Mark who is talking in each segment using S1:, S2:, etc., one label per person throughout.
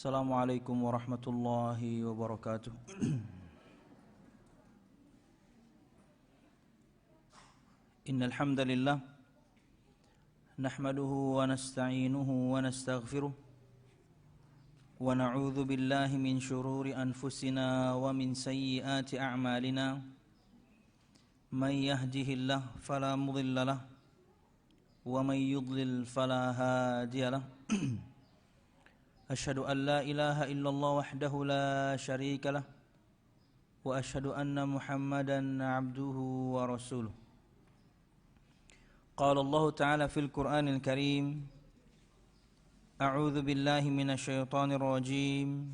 S1: Assalamualaikum warahmatullahi wabarakatuh. Innal hamdalillah nahmaduhu wa nasta'inuhu wa nastaghfiruh wa na'udzu billahi min shururi anfusina wa min sayyiati a'malina. May yahdihillahu fala mudilla lahu wa may yudlil fala hadiya lahu. Asyhadu an la ilaha illallah wahdahu la syarika lah wa asyhadu anna Muhammadan abduhu wa rasuluh. Qala Allah Ta'ala fil Qur'anil Karim, A'udzu billahi minasy syaithanir rajim.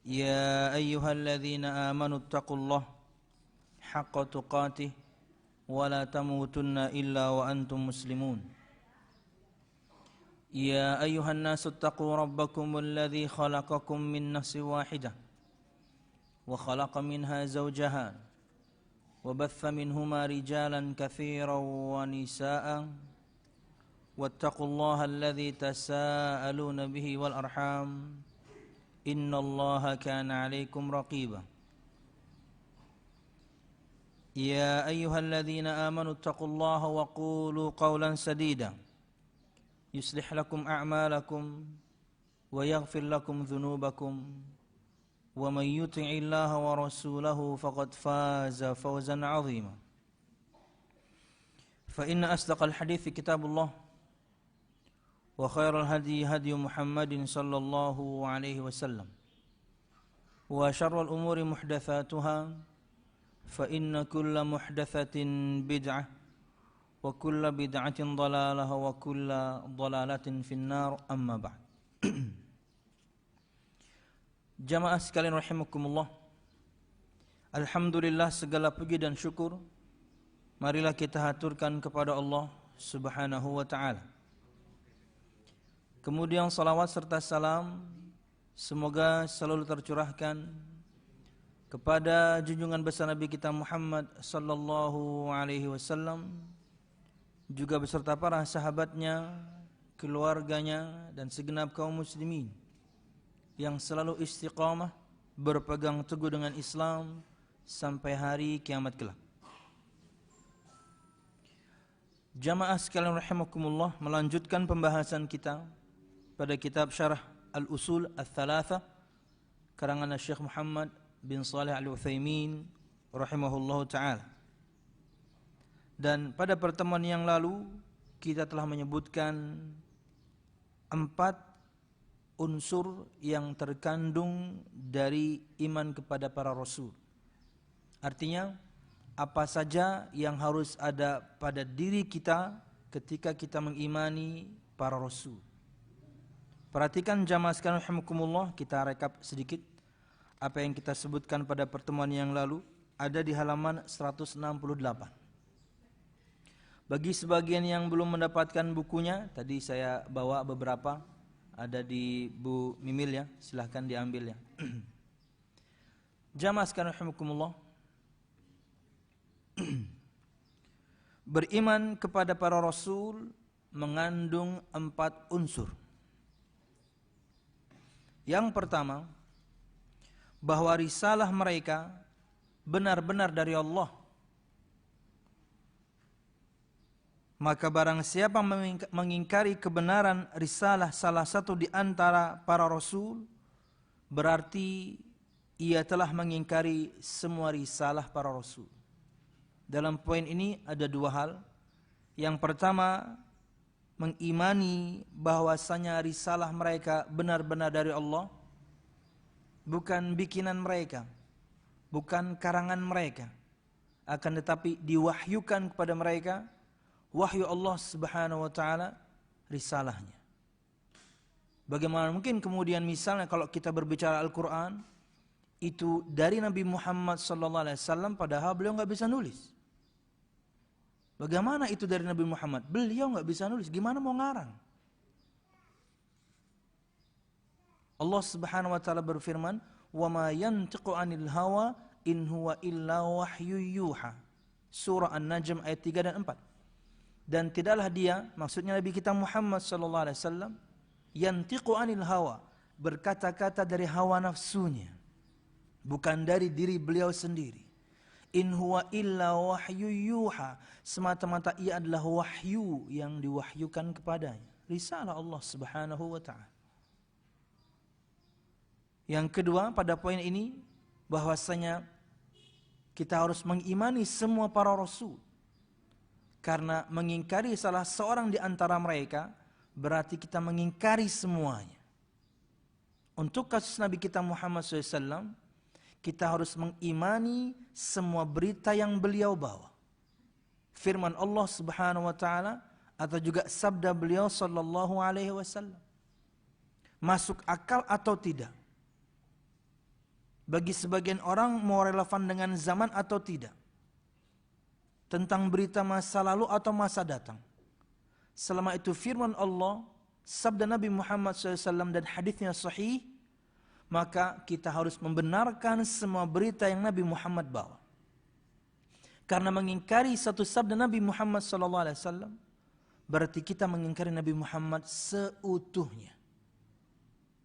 S1: Ya ayyuhalladzina amanu taqullaha haqqa tuqatih wa la tamutunna illa wa antum muslimun. يا أيها الناس اتقوا ربكم الذي خلقكم من نفس واحدة وخلق منها زوجها وبث منهما رجالا كثيرا ونساء واتقوا الله الذي تساءلون به والأرحام إن الله كان عليكم رقيبا يا أيها الذين آمنوا اتقوا الله وقولوا قولا سديدا يصلح لكم أعمالكم ويغفر لكم ذنوبكم ومن يطع الله ورسوله فقد فاز فوزا عظيما فإن أصدق الحديث كتاب الله وخير الهدي هدي محمد صلى الله عليه وسلم وشر الأمور محدثاتها فإن كل محدثة بدعة wa kullu bid'atin dhalalah wa kullu dhalalatin finnar amma ba'd. Jamaah sekalian rahimakumullah, alhamdulillah segala puji dan syukur marilah kita haturkan kepada Allah Subhanahu wa ta'ala. Kemudian salawat serta salam semoga selalu tercurahkan kepada junjungan besar Nabi kita Muhammad sallallahu alaihi wasallam, juga beserta para sahabatnya, keluarganya, dan segenap kaum muslimin yang selalu istiqamah berpegang teguh dengan Islam sampai hari kiamat kelak. Jamaah sekalian rahimakumullah, melanjutkan pembahasan kita pada kitab Syarah Al-Usul Ats-Tsalatsa karangan Syekh Muhammad bin Shalih Al-Utsaimin rahimahullahu ta'ala. Dan pada pertemuan yang lalu kita telah menyebutkan 4 unsur yang terkandung dari iman kepada para rasul. Artinya apa saja yang harus ada pada diri kita ketika kita mengimani para rasul. Perhatikan jamaah sekalian rahimakumullah, kita rekap sedikit apa yang kita sebutkan pada pertemuan yang lalu, ada di halaman 168. Bagi sebagian yang belum mendapatkan bukunya, tadi saya bawa beberapa, ada di Bu Mimil ya, silahkan diambil ya. Jamaah sekalian rahimakumullah, beriman kepada para rasul mengandung 4 unsur. Yang pertama, bahwa risalah mereka benar-benar dari Allah. Maka barang siapa mengingkari kebenaran risalah salah satu di antara para rasul, berarti ia telah mengingkari semua risalah para rasul. Dalam poin ini ada 2 hal. Yang pertama, mengimani bahwasanya risalah mereka benar-benar dari Allah, bukan bikinan mereka, bukan karangan mereka, akan tetapi diwahyukan kepada mereka wahyu Allah Subhanahu wa ta'ala risalahnya. Bagaimana mungkin kemudian misalnya kalau kita berbicara Al-Quran itu dari Nabi Muhammad sallallahu alaihi wasallam, padahal beliau enggak bisa nulis. Bagaimana itu dari Nabi Muhammad? Beliau enggak bisa nulis, gimana mau ngarang? Allah Subhanahu wa ta'ala berfirman, "Wa ma yantiqu 'anil hawa in huwa illa wahyu yuha." Surah An-Najm ayat 3 dan 4. Dan tidaklah dia, maksudnya Nabi kita Muhammad sallallahu alaihi wasallam, yantiqu 'anil hawa, berkata-kata dari hawa nafsunya, bukan dari diri beliau sendiri. In huwa illa wahyu yuha, semata-mata ia adalah wahyu yang diwahyukan kepadanya, risalah Allah Subhanahu wa ta'ala. Yang kedua pada poin ini, bahwasanya kita harus mengimani semua para rasul. Karena mengingkari salah seorang di antara mereka berarti kita mengingkari semuanya. Untuk kasus Nabi kita Muhammad SAW, kita harus mengimani semua berita yang beliau bawa. Firman Allah Subhanahu wa ta'ala atau juga sabda beliau sallallahu alaihi wasallam. Masuk akal atau tidak? Bagi sebagian orang mau relevan dengan zaman atau tidak? Tentang berita masa lalu atau masa datang. Selama itu firman Allah, sabda Nabi Muhammad SAW dan hadisnya sahih, maka kita harus membenarkan semua berita yang Nabi Muhammad bawa. Karena mengingkari satu sabda Nabi Muhammad SAW, berarti kita mengingkari Nabi Muhammad seutuhnya.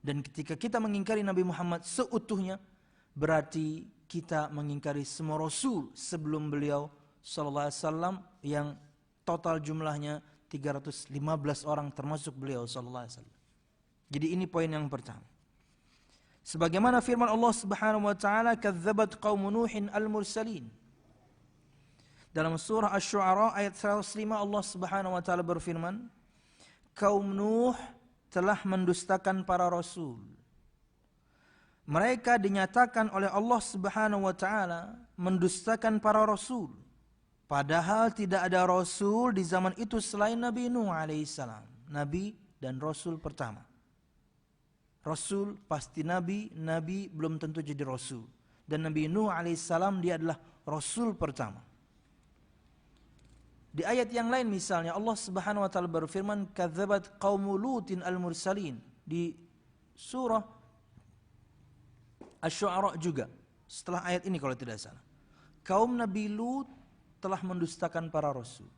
S1: Dan ketika kita mengingkari Nabi Muhammad seutuhnya, berarti kita mengingkari semua Rasul sebelum beliau SAW yang total jumlahnya 315 orang termasuk beliau SAW. Jadi ini poin yang pertama. Sebagaimana firman Allah Subhanahu wa ta'ala, kadzabat qaum Nuhin al-mursalin. Dalam surah Asy-Syu'ara ayat 105 Allah Subhanahu wa ta'ala berfirman, kaum Nuh telah mendustakan para rasul. Mereka dinyatakan oleh Allah Subhanahu wa ta'ala mendustakan para rasul. Padahal tidak ada rasul di zaman itu selain Nabi Nuh alaihissalam, nabi dan rasul pertama. Rasul pasti nabi, nabi belum tentu jadi rasul. Dan Nabi Nuh alaihissalam dia adalah rasul pertama. Di ayat yang lain misalnya Allah Subhanahu wa taala berfirman, kadzabat qaum Lutin al-mursalin, di surah Asy-Syu'ara juga. Setelah ayat ini kalau tidak salah. Kaum Nabi Lut telah mendustakan para rasul.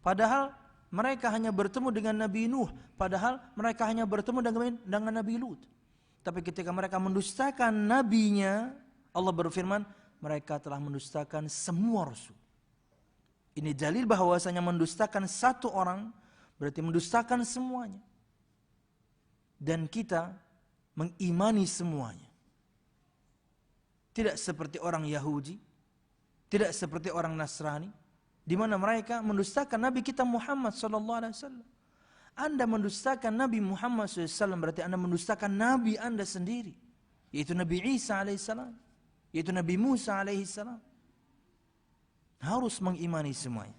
S1: Padahal mereka hanya bertemu dengan Nabi Nuh, padahal mereka hanya bertemu dengan Nabi Lut. Tapi ketika mereka mendustakan nabinya, Allah berfirman, mereka telah mendustakan semua rasul. Ini dalil bahwasanya mendustakan satu orang berarti mendustakan semuanya. Dan kita mengimani semuanya. Tidak seperti orang Yahudi, tidak seperti orang Nasrani, di mana mereka mendustakan Nabi kita Muhammad SAW. Anda mendustakan Nabi Muhammad SAW berarti Anda mendustakan Nabi Anda sendiri, yaitu Nabi Isa alaihissalam, yaitu Nabi Musa alaihissalam. Harus mengimani semuanya.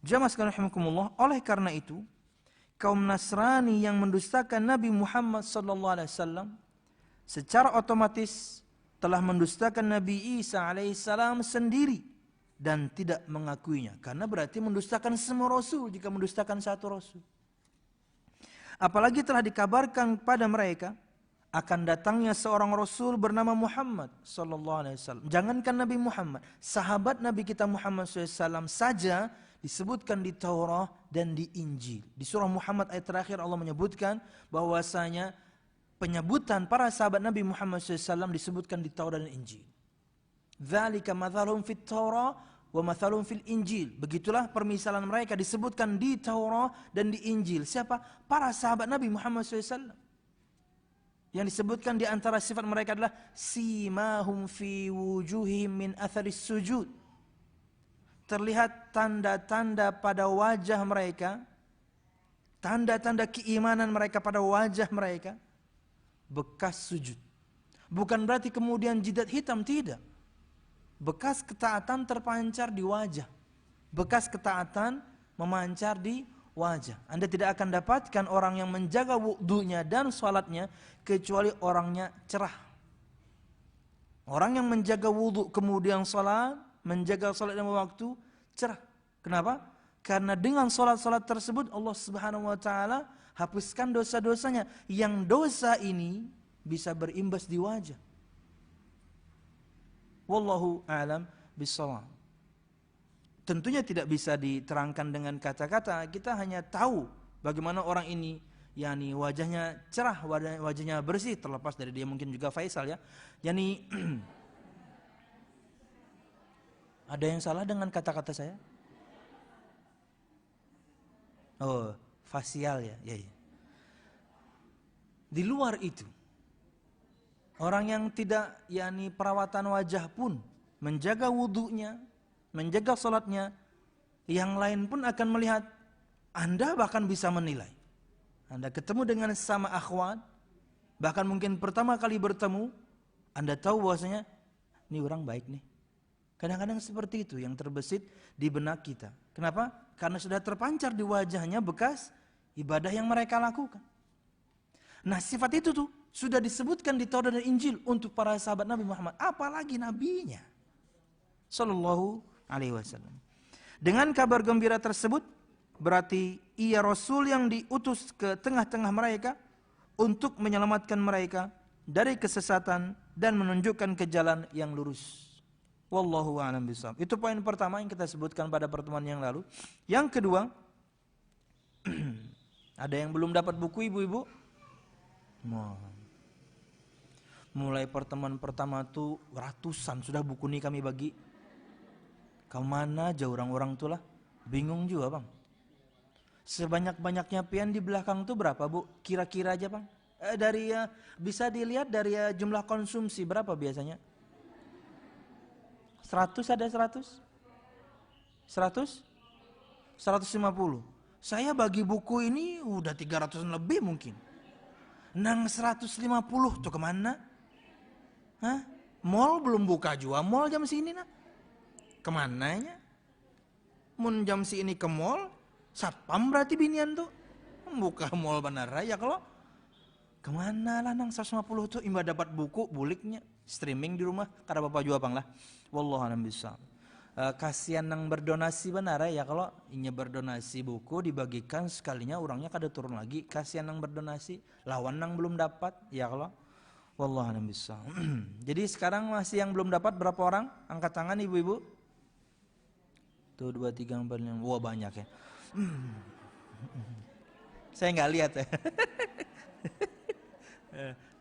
S1: Jamaah sekalian rahimakumullah, oleh karena itu kaum Nasrani yang mendustakan Nabi Muhammad SAW secara otomatis telah mendustakan Nabi Isa alaihissalam sendiri dan tidak mengakuinya, karena berarti mendustakan semua rasul jika mendustakan satu rasul. Apalagi telah dikabarkan kepada mereka akan datangnya seorang rasul bernama Muhammad sallallahu alaihi wasallam. Jangankan Nabi Muhammad, sahabat Nabi kita Muhammad SAW saja disebutkan di Taurat dan di Injil. Di surah Muhammad ayat terakhir Allah menyebutkan bahwasanya penyebutan para sahabat Nabi Muhammad SAW disebutkan di Taurat dan Injil. Dzalika mathaluhum fit Taurat wa mathaluhum fil Injil. Begitulah permisalan mereka disebutkan di Taurat dan di Injil. Siapa? Para sahabat Nabi Muhammad SAW. Yang disebutkan di antara sifat mereka adalah simahum fi wujuhihim min atharis sujud. Terlihat tanda-tanda pada wajah mereka, tanda-tanda keimanan mereka pada wajah mereka, bekas sujud. Bukan berarti kemudian jidat hitam, tidak. Bekas ketaatan terpancar di wajah. Bekas ketaatan memancar di wajah. Anda tidak akan dapatkan orang yang menjaga wudunya dan salatnya kecuali orangnya cerah. Orang yang menjaga wudu kemudian salat, menjaga salat dan waktu, cerah. Kenapa? Karena dengan salat-salat tersebut Allah Subhanahu wa taala hapuskan dosa-dosanya. Yang dosa ini bisa berimbas di wajah. Wallahu a'lam bishawab. Tentunya tidak bisa diterangkan dengan kata-kata. Kita hanya tahu bagaimana orang ini yakni wajahnya cerah, wajahnya bersih, terlepas dari dia mungkin juga Faisal ya. Yakni ada yang salah dengan kata-kata saya? Oh, fasial ya. Ya, ya. Di luar itu, orang yang tidak yakni perawatan wajah pun menjaga wudunya, menjaga salatnya, yang lain pun akan melihat. Anda bahkan bisa menilai. Anda ketemu dengan sesama akhwat, bahkan mungkin pertama kali bertemu, Anda tahu bahwasanya ini orang baik nih. Kadang-kadang seperti itu yang terbesit di benak kita. Kenapa? Karena sudah terpancar di wajahnya bekas ibadah yang mereka lakukan. Nah, sifat itu tuh sudah disebutkan di Taurat dan Injil untuk para sahabat Nabi Muhammad, apalagi nabinya sallallahu alaihi wasallam. Dengan kabar gembira tersebut, berarti ia Rasul yang diutus ke tengah-tengah mereka untuk menyelamatkan mereka dari kesesatan dan menunjukkan ke jalan yang lurus. Wallahu a'lam bishawab. Itu poin pertama yang kita sebutkan pada pertemuan yang lalu. Yang kedua, ada yang belum dapat buku ibu-ibu? Mulai pertemuan pertama tuh ratusan sudah buku nih kami bagi. Kemana aja orang-orang tuh lah? Bingung juga bang. Sebanyak-banyaknya pian di belakang tuh berapa bu? Kira-kira aja bang. Bisa dilihat dari jumlah konsumsi berapa biasanya? 100 ada 100? 100? 150. Saya bagi buku ini udah 300 lebih mungkin. Nang 150 tuh kemana? Hah? Mall belum buka juga, mall jam sini nah. Kemananya? Mun jam sini ke mall, satpam berarti binian tuh. Buka mall benar ya kalau. Kemana lah nang 150 tuh imba dapat buku buliknya. Streaming di rumah, kada bapak juga bang lah. Wallahu a'lam bishawab. Kasihan nang berdonasi benar ya kalau inya berdonasi buku dibagikan sekalinya orangnya kada turun lagi. Kasihan nang berdonasi, lawan nang belum dapat ya kalau. Wallahu a'lam bishawab. Jadi sekarang masih yang belum dapat berapa orang? Angkat tangan ibu-ibu. Tuh 2, 3, 4, 5. Wah banyak ya. Saya nggak lihat ya.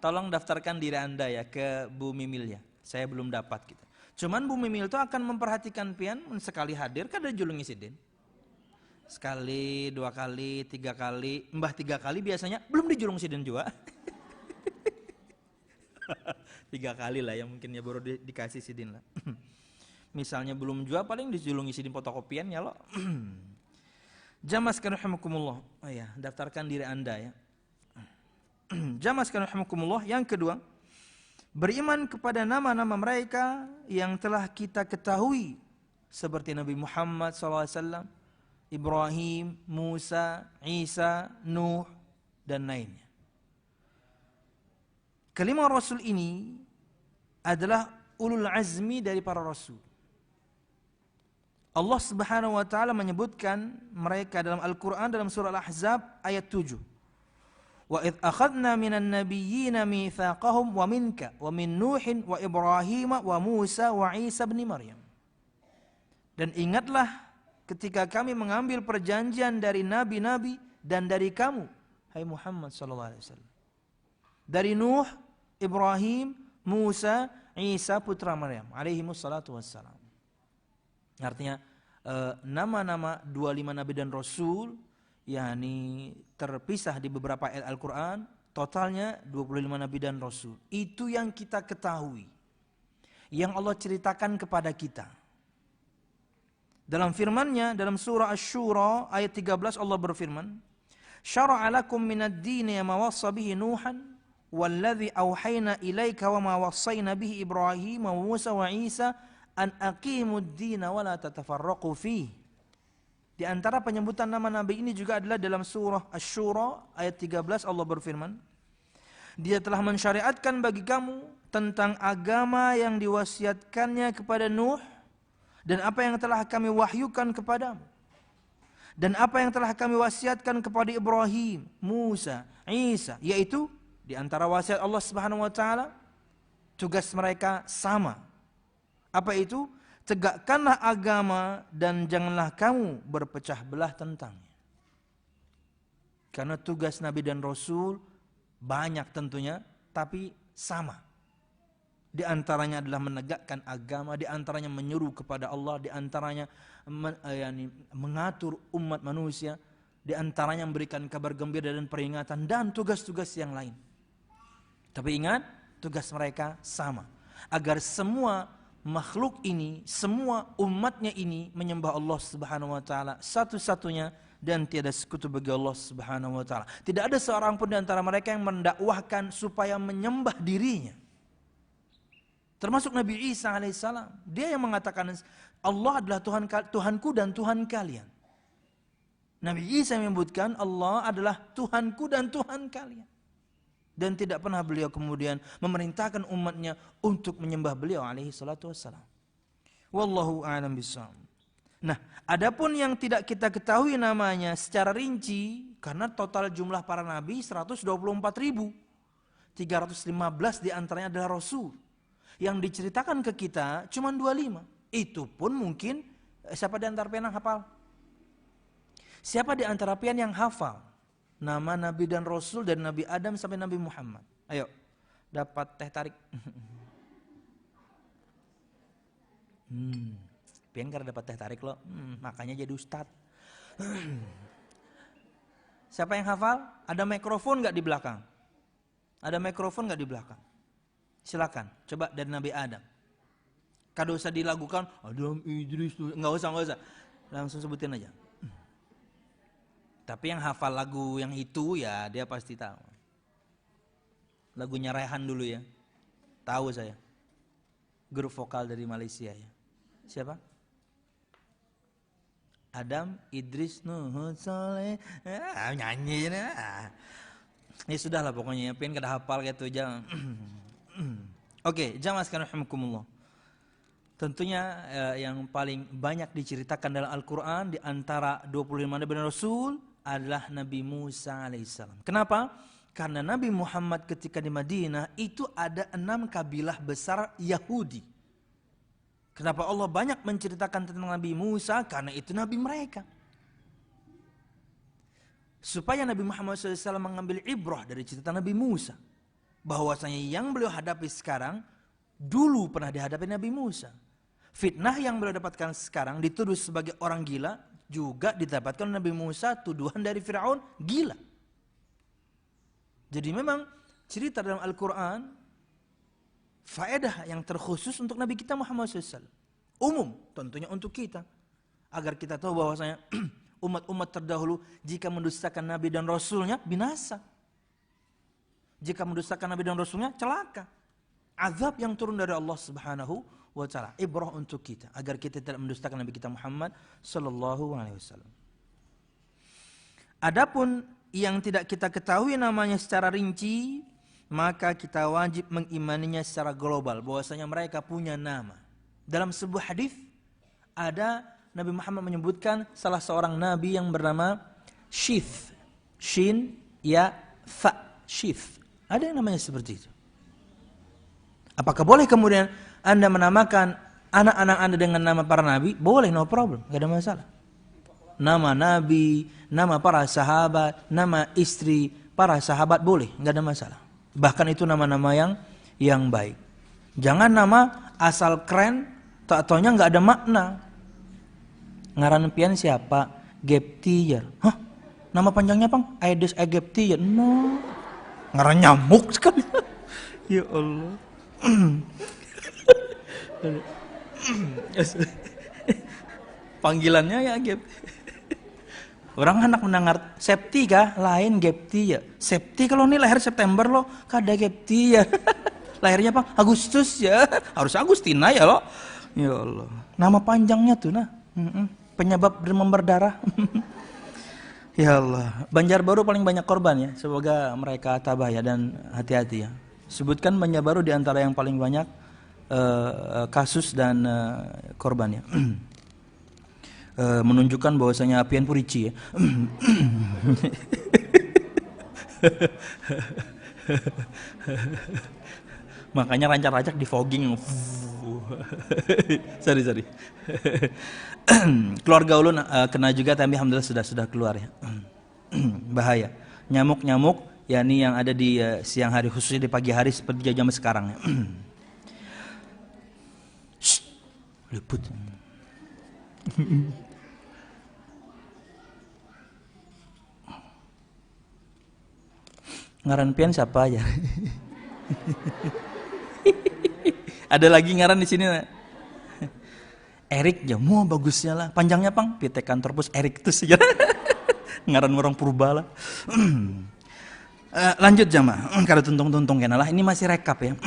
S1: Tolong daftarkan diri Anda ya ke Bu Mimil ya. Saya belum dapat gitu. Cuman Bu Mimil itu akan memperhatikan pian sekali hadir kada julung isidin. Sekali, 2 kali, 3 kali, mbah 3 kali biasanya belum dijulung sidin juga. 3 kali lah ya mungkin ya baru dikasih sidin lah. Misalnya belum juga paling dijulung isidin fotokopian ya lo. Jamaah sekalian rahimakumullah. Oh ya, daftarkan diri Anda ya. Jamaah sekalian rahimakumullah. Yang kedua, beriman kepada nama-nama mereka yang telah kita ketahui seperti Nabi Muhammad SAW, Ibrahim, Musa, Isa, Nuh dan lainnya. Kelima rasul ini adalah ulul azmi dari para rasul. Allah Subhanahu wa taala menyebutkan mereka dalam Al-Qur'an dalam surah Al-Ahzab ayat 7. Wa idh akhadna minan nabiyyina mitsaqahum wa minka wa min Nuhin wa Ibrahim wa Musa wa Isa bin Maryam. Dan ingatlah ketika kami mengambil perjanjian dari nabi-nabi dan dari kamu, hai Muhammad sallallahu alaihi wasallam. Dari Nuh, Ibrahim, Musa, Isa putra Maryam alaihi wassalatu wassalam. Artinya nama-nama 25 nabi dan rasul yakni terpisah di beberapa ayat Al-Qur'an, totalnya 25 nabi dan rasul. Itu yang kita ketahui. Yang Allah ceritakan kepada kita. Dalam firman-Nya dalam surah Asy-Syura ayat 13 Allah berfirman, "Syara'a lakum minad dini ma wassa bihi Nuhan walladzi auhayna ilaika wa ma wassayna bihi Ibrahim wa Musa wa Isa an aqimud dina wa la tatafarraqu fihi." Di antara penyebutan nama nabi ini juga adalah dalam surah Asy-Syura ayat 13 Allah berfirman, Dia telah mensyariatkan bagi kamu tentang agama yang diwasiatkannya kepada Nuh dan apa yang telah kami wahyukan kepadamu dan apa yang telah kami wasiatkan kepada Ibrahim, Musa, Isa, yaitu di antara wasiat Allah Subhanahu wa taala tugas mereka sama. Apa itu? Tegakkanlah agama dan janganlah kamu berpecah belah tentangnya. Karena tugas Nabi dan Rasul banyak tentunya, tapi sama. Di antaranya adalah menegakkan agama, di antaranya menyuruh kepada Allah, di antaranya mengatur umat manusia, di antaranya memberikan kabar gembira dan peringatan, dan tugas-tugas yang lain. Tapi ingat, tugas mereka sama. Agar semua makhluk ini, semua umatnya ini menyembah Allah Subhanahu wa taala satu-satunya dan tiada sekutu bagi Allah Subhanahu wa taala. Tidak ada seorang pun di antara mereka yang mendakwahkan supaya menyembah dirinya. Termasuk Nabi Isa alaihissalam. Dia yang mengatakan Allah adalah Tuhanku dan Tuhan kalian. Nabi Isa menyebutkan Allah adalah Tuhanku dan Tuhan kalian. Dan tidak pernah beliau kemudian memerintahkan umatnya untuk menyembah beliau alaihi salatu wassalam. Wallahu a'lam bishawab. Nah, adapun yang tidak kita ketahui namanya secara rinci, karena total jumlah para nabi 124.000. 315 diantaranya adalah Rasul. Yang diceritakan ke kita cuma 25. Itu pun mungkin siapa di antara pian yang hafal? Siapa di antara pian yang hafal nama Nabi dan Rasul dari Nabi Adam sampai Nabi Muhammad? Ayo, dapat teh tarik. Pian karena dapat teh tarik loh, makanya jadi ustad. Siapa yang hafal? Ada mikrofon nggak di belakang? Ada mikrofon nggak di belakang? Silakan, coba dari Nabi Adam. Kada usah dilakukan, Adam, Idris, nggak usah. Langsung sebutin aja. Tapi yang hafal lagu yang itu ya dia pasti tahu. Lagunya Rehan dulu ya. Tahu saya. Grup vokal dari Malaysia ya. Siapa? Adam, Idris, Nuh, Soleh. Nyanyi ya. Ya sudahlah pokoknya, pengen kada hafal gitu jangan. Oke, jamaah sekalian rahimakumullah. Tentunya yang paling banyak diceritakan dalam Al-Quran di antara 25 Nabi dan Rasul adalah Nabi Musa alaihissalam. Kenapa? Karena Nabi Muhammad ketika di Madinah itu ada 6 kabilah besar Yahudi. Kenapa Allah banyak menceritakan tentang Nabi Musa? Karena itu Nabi mereka. Supaya Nabi Muhammad SAW mengambil ibrah dari cerita Nabi Musa. Bahwasanya yang beliau hadapi sekarang dulu pernah dihadapi Nabi Musa. Fitnah yang beliau dapatkan sekarang dituduh sebagai orang gila juga didapatkan Nabi Musa tuduhan dari Firaun gila. Jadi memang cerita dalam Al-Quran faedah yang terkhusus untuk Nabi kita Muhammad SAW. Umum tentunya untuk kita. Agar kita tahu bahwasanya umat-umat terdahulu jika mendustakan Nabi dan Rasulnya binasa. Jika mendustakan Nabi dan Rasulnya celaka. Azab yang turun dari Allah Subhanahu wa ta'ala. Ibrah untuk kita agar kita tidak mendustakan Nabi kita Muhammad sallallahu alaihi wasallam. Adapun yang tidak kita ketahui namanya secara rinci, maka kita wajib mengimaninya secara global bahwasanya mereka punya nama. Dalam sebuah hadis ada Nabi Muhammad menyebutkan salah seorang nabi yang bernama Shith. Shin ya fa Shith. Ada yang namanya seperti itu. Apakah boleh kemudian Anda menamakan anak-anak Anda dengan nama para nabi? Boleh, no problem, gak ada masalah. Nama nabi, nama para sahabat, nama istri para sahabat boleh, gak ada masalah. Bahkan itu nama-nama yang baik. Jangan nama asal keren, tak taunya gak ada makna. Ngaran pian siapa? Geptier. Hah? Nama panjangnya Pang? Aedes aegypti. No. Ngaran nyamuk sekali. Ya Allah. Panggilannya ya Gep. Orang anak mendengar Septi kah? Lain Gepti ya. Septi kalau ini lahir September loh, kada Gepti ya. Lahirnya Pang Agustus ya. Harus Agustina ya loh. Ya Allah. Nama panjangnya tuh nah. Penyebab demam berdarah. Ya Allah. Banjarbaru paling banyak korban ya. Semoga mereka tabah ya dan hati-hati ya. Sebutkan Banjarbaru di antara yang paling banyak kasus dan korban ya. Menunjukkan bahwasanya apian purici ya. Makanya rancak-rancak di fogging. Sorry. Keluarga ulun kena juga tapi alhamdulillah sudah keluar ya. Bahaya. Nyamuk-nyamuk yakni yang ada di siang hari, khususnya di pagi hari seperti jam sekarang. Shh, liput. Ngaran pian siapa aja? Ada lagi ngaran di sini. Erik jamu bagusnya lah. Panjangnya pang Pithecanthropus erectus saja. Ngaran orang purba lah. Lanjut jamaah. Kada tuntung-tuntung kena lah. Ini masih rekap ya.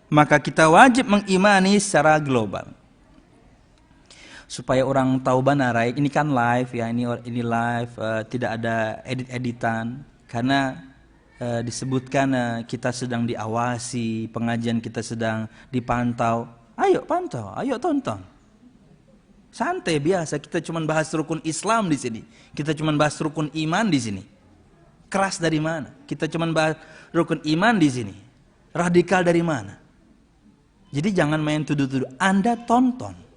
S1: Maka kita wajib mengimani secara global. Supaya orang tahu banarai, ini kan live ya, ini live, tidak ada edit-editan, karena disebutkan kita sedang diawasi, pengajian kita sedang dipantau. Ayo pantau, ayo tonton. Santai biasa, kita cuma bahas rukun Islam di sini. Kita cuma bahas rukun iman di sini. Keras dari mana? Kita cuma bahas rukun iman di sini. Radikal dari mana? Jadi jangan main tuduh-tuduh. Anda tonton.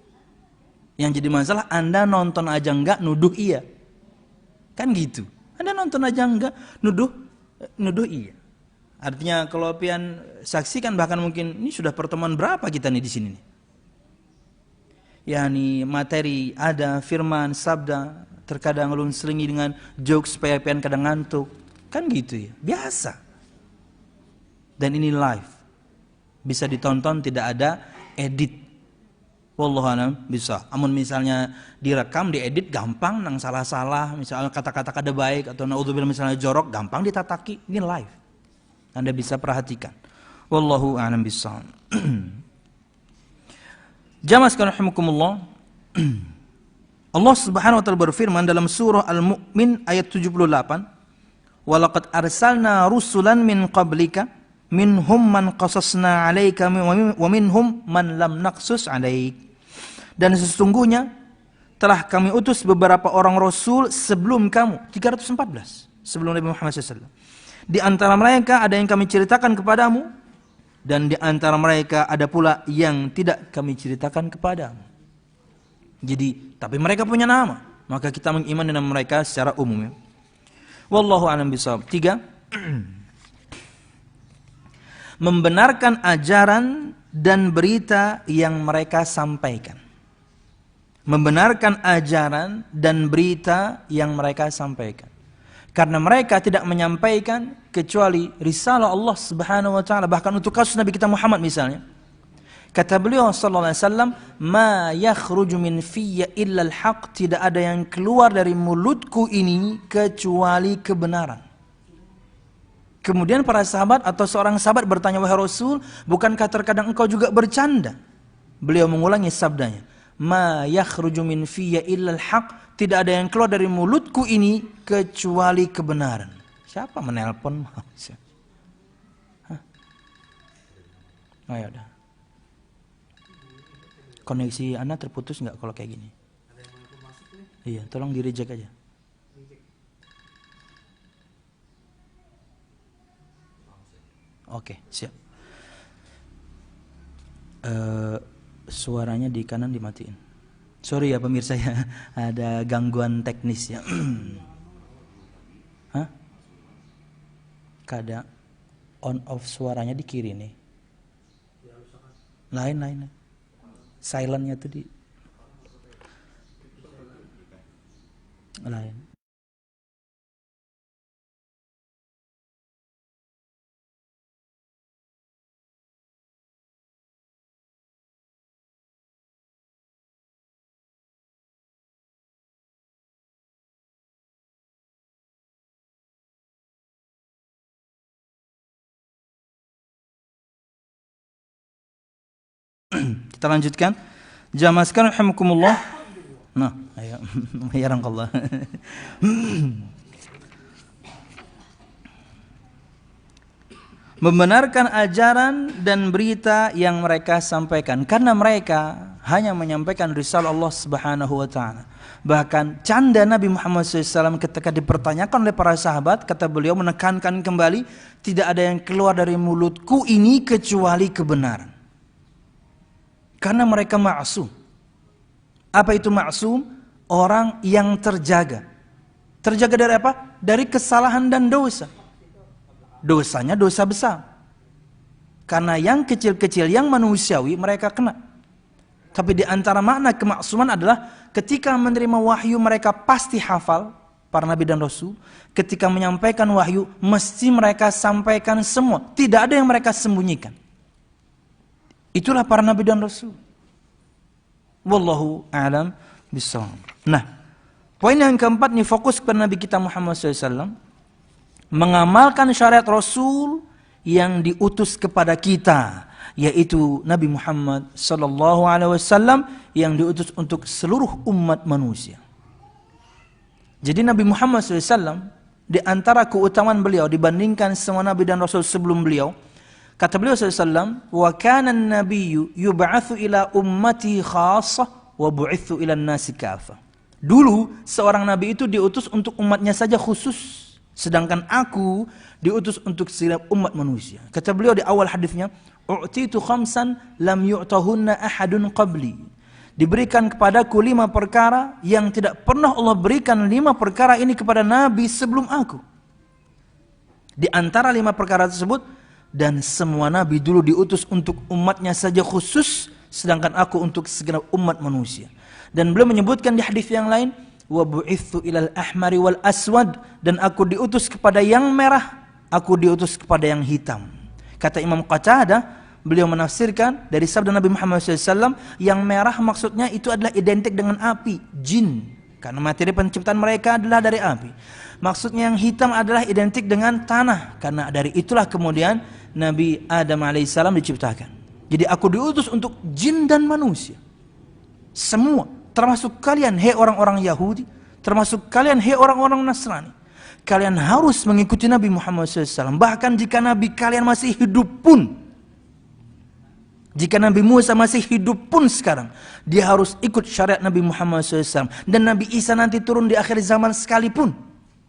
S1: Yang jadi masalah Anda nonton aja enggak, nuduh iya. Kan gitu. Anda nonton aja enggak, nuduh iya. Artinya kalau pian saksikan, bahkan mungkin ini sudah pertemuan berapa kita nih di sini nih. Yani materi ada, firman, sabda, terkadang ulun selingi dengan jokes supaya pian kadang ngantuk. Kan gitu ya, biasa. Dan ini live. Bisa ditonton, tidak ada edit. Wallahualam bisa. Amun misalnya direkam, diedit gampang, nang salah-salah, misalnya kata-kata kada baik atau naudzubillah misalnya jorok, gampang ditataki. Ini live. Anda bisa perhatikan. Wallahu a'lam bishawab. Jamaah sekalian rahimakumullah. Allah Subhanahu wa taala berfirman dalam surah Al-Mu'min ayat 78, "Walaqad arsalna rusulan min qablika minhum man qasasna 'alaika wa minhum man lam naqsus 'alaik." Dan sesungguhnya telah kami utus beberapa orang rasul sebelum kamu, 314 sebelum Nabi Muhammad SAW. Di antara mereka ada yang kami ceritakan kepadamu, dan di antara mereka ada pula yang tidak kami ceritakan kepadamu. Jadi, tapi mereka punya nama, maka kita mengimani nama mereka secara umum ya. Wallahu a'lam bishawab. 3. Membenarkan ajaran dan berita yang mereka sampaikan. Membenarkan ajaran dan berita yang mereka sampaikan. Karena mereka tidak menyampaikan kecuali risalah Allah Subhanahu wa taala. Bahkan untuk kasus Nabi kita Muhammad misalnya, kata beliau sallallahu alaihi wasallam, "Ma yakhruju min fiyya illa al-haq." Tidak ada yang keluar dari mulutku ini kecuali kebenaran. Kemudian para sahabat atau seorang sahabat bertanya, "Wahai Rasul, bukankah terkadang engkau juga bercanda?" Beliau mengulangi sabdanya, "Ma yakhruju min fiyya illa al-haq." Tidak ada yang keluar dari mulutku ini kecuali kebenaran. Siapa menelpon? Ayo dah. Koneksi Anda terputus nggak kalau kayak gini? Iya, tolong di reject aja. Oke, siap. Suaranya di kanan dimatiin. Sorry ya pemirsa ya, ada gangguan teknis ya. Hah? Kada on off suaranya di kiri nih. Lain. Silentnya tuh di lain. Kita lanjutkan. Jamaah sekalian rahimakumullah. Nah, ayo. Yarangkallah. Membenarkan ajaran dan berita yang mereka sampaikan, karena mereka hanya menyampaikan risalah Allah Subhanahu wa taala. Bahkan canda Nabi Muhammad SAW ketika dipertanyakan oleh para sahabat, kata beliau menekankan kembali, tidak ada yang keluar dari mulutku ini kecuali kebenaran. Karena mereka ma'sum. Apa itu ma'sum? orang yang terjaga. Terjaga dari apa? Dari kesalahan dan dosa. Dosanya dosa besar. Karena yang kecil-kecil, yang manusiawi mereka kena. Tapi di antara makna kemaksuman adalah ketika menerima wahyu mereka pasti hafal, para nabi dan rasul. Ketika menyampaikan wahyu, mesti mereka sampaikan semua. Tidak ada yang mereka sembunyikan. Itulah para nabi dan rasul. Wallahu a'lam bishawab. Nah, poin yang keempat nih, fokus kepada Nabi kita Muhammad SAW. Mengamalkan syariat Rasul yang diutus kepada kita, yaitu Nabi Muhammad SAW yang diutus untuk seluruh umat manusia. Jadi Nabi Muhammad SAW, di antara keutamaan beliau dibandingkan semua Nabi dan Rasul sebelum beliau, kata beliau SAW, wa kana an-nabiyyu yub'atsu ila ummati khassah wa bu'itsu ila an-nasi kafah. Dulu seorang nabi itu diutus untuk umatnya saja khusus, sedangkan aku diutus untuk seluruh umat manusia. Kata beliau di awal hadisnya, u'titu khamsan lam yu'tahunna ahadun qabli. Diberikan kepadaku 5 perkara yang tidak pernah Allah berikan 5 perkara ini kepada nabi sebelum aku. Di antara 5 perkara tersebut, dan semua nabi dulu diutus untuk umatnya saja khusus, sedangkan aku untuk segenap umat manusia. Dan beliau menyebutkan di hadis yang lain, wa bu'itsu ilal ahmari wal aswad, dan aku diutus kepada yang merah, aku diutus kepada yang hitam. Kata Imam Qatadah, beliau menafsirkan dari sabda Nabi Muhammad SAW, yang merah maksudnya itu adalah identik dengan api, jin, karena materi penciptaan mereka adalah dari api. Maksudnya yang hitam adalah identik dengan tanah, karena dari itulah kemudian Nabi Adam alaihissalam diciptakan. Jadi aku diutus untuk jin dan manusia, semua, termasuk kalian, hei orang-orang Yahudi, termasuk kalian, hei orang-orang Nasrani. Kalian harus mengikuti Nabi Muhammad SAW. Bahkan jika Nabi kalian masih hidup pun, jika Nabi Musa masih hidup pun sekarang, dia harus ikut syariat Nabi Muhammad SAW. Dan Nabi Isa nanti turun di akhir zaman sekalipun,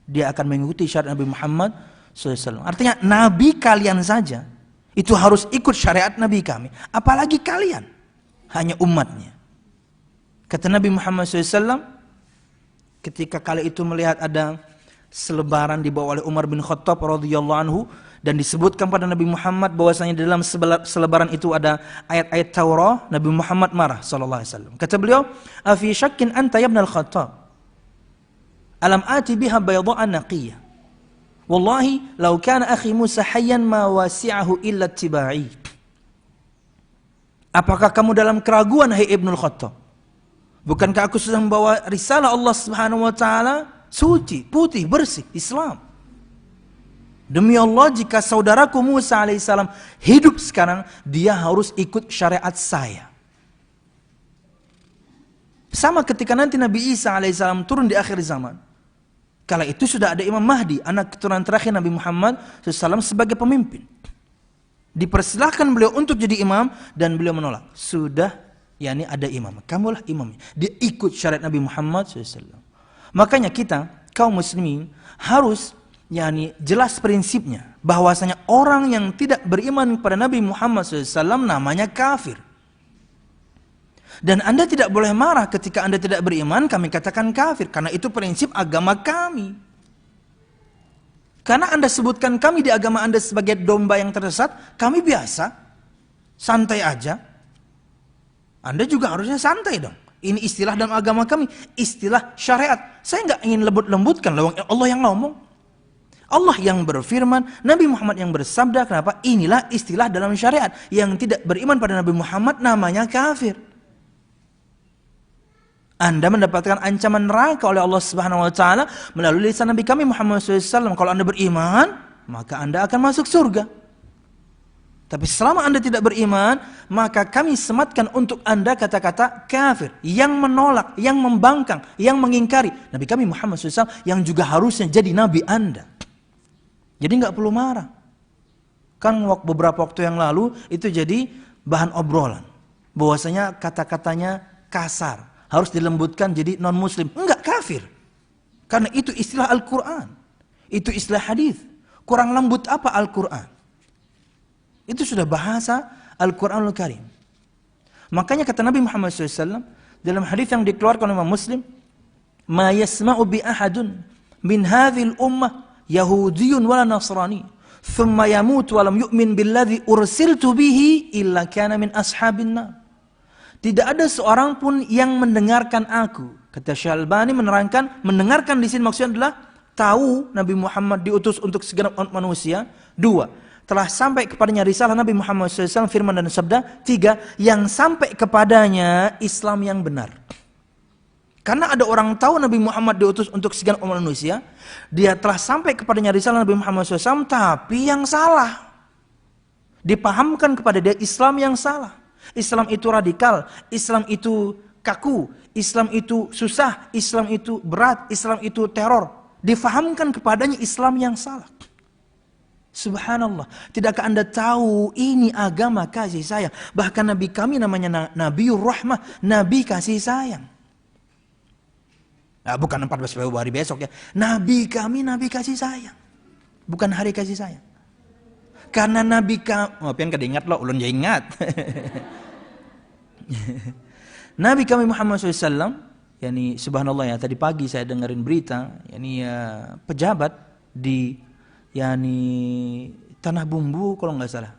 S1: dia akan mengikuti syariat Nabi Muhammad SAW. Artinya Nabi kalian saja itu harus ikut syariat Nabi kami. Apalagi kalian, hanya umatnya. Kata Nabi Muhammad SAW, ketika kali itu melihat ada selebaran dibawa oleh Umar bin Khattab radhiyallahu anhu, dan disebutkan pada Nabi Muhammad bahwasanya dalam selebaran itu ada ayat-ayat Taurat, Nabi Muhammad marah sallallahu alaihi wasallam. Kata beliau, "Afi syakkin anta ya ibn al-Khattab? Alam ati biha bayda'a naqiyah. Wallahi law kana akhi Musa hayyan ma wasi'ahu illa ittiba'i." Apakah kamu dalam keraguan, hai Ibnu Khattab? Bukankah aku sudah membawa risalah Allah Subhanahu wa taala, suci, putih, bersih, Islam? Demi Allah, jika saudaraku Musa alaihissalam hidup sekarang, dia harus ikut syariat saya. Sama ketika nanti Nabi Isa alaihissalam turun di akhir zaman. Kala itu sudah ada Imam Mahdi, anak keturunan terakhir Nabi Muhammad SAW sebagai pemimpin. Dipersilahkan beliau untuk jadi imam, dan beliau menolak. Sudah, yakni ada imam, kamulah imamnya. Dia ikut syariat Nabi Muhammad SAW. Makanya kita, kaum muslimin, harus jelas prinsipnya, bahwasanya orang yang tidak beriman kepada Nabi Muhammad SAW namanya kafir. Dan Anda tidak boleh marah ketika Anda tidak beriman, kami katakan kafir, karena itu prinsip agama kami. Karena Anda sebutkan kami di agama Anda sebagai domba yang tersesat, kami biasa, santai aja. Anda juga harusnya santai dong. Ini istilah dalam agama kami, istilah syariat. Saya nggak ingin lembut-lembutkan, Allah yang ngomong. Allah yang berfirman, Nabi Muhammad yang bersabda. Kenapa? Inilah istilah dalam syariat. Yang tidak beriman pada Nabi Muhammad namanya kafir. Anda mendapatkan ancaman neraka oleh Allah Subhanahu wa taala melalui lisan Nabi kami Muhammad SAW. Kalau Anda beriman, maka Anda akan masuk surga. Tapi selama Anda tidak beriman, maka kami sematkan untuk Anda kata-kata kafir, yang menolak, yang membangkang, yang mengingkari Nabi kami Muhammad SAW, yang juga harusnya jadi Nabi Anda. Jadi nggak perlu marah. Kan beberapa waktu yang lalu itu jadi bahan obrolan, bahwasanya kata-katanya kasar, harus dilembutkan jadi non muslim. Enggak, kafir. Karena itu istilah Al-Quran, itu istilah hadis. Kurang lembut apa Al-Quran? Itu sudah bahasa Al-Quranul Karim. Makanya kata Nabi Muhammad SAW dalam hadis yang dikeluarkan oleh Imam Muslim, ma yasma'u bi ahadun min hadhil ummah yahudiyyun wala nasrani thumma yamut wa lam yu'min billadhi ursiltu bihi illa kana min ashabin nar. Tidak ada seorang pun yang mendengarkan aku. Kata Syalbani menerangkan, mendengarkan di sini maksudnya adalah tahu Nabi Muhammad diutus untuk segenap manusia. 2, telah sampai kepadanya risalah Nabi Muhammad SAW, firman dan sabda. 3, yang sampai kepadanya Islam yang benar. Karena ada orang tahu Nabi Muhammad diutus untuk segenap manusia, dia telah sampai kepadanya risalah Nabi Muhammad SAW, tapi yang salah. Dipahamkan kepada dia Islam yang salah. Islam itu radikal, Islam itu kaku, Islam itu susah, Islam itu berat, Islam itu teror. Difahamkan kepadanya Islam yang salah. Subhanallah, tidakkah Anda tahu ini agama kasih sayang? Bahkan Nabi kami namanya Nabiur Rahmah, Nabi kasih sayang. Nah, bukan 14 Februari besok ya. Nabi kami Nabi kasih sayang. Bukan hari kasih sayang. Karena Nabi kami, pian kada ingat lo, ulun ya ingat. Nabi kami Muhammad SAW, yani subhanallah ya, tadi pagi saya dengerin berita, yani pejabat di yani Tanah Bumbu kalau nggak salah.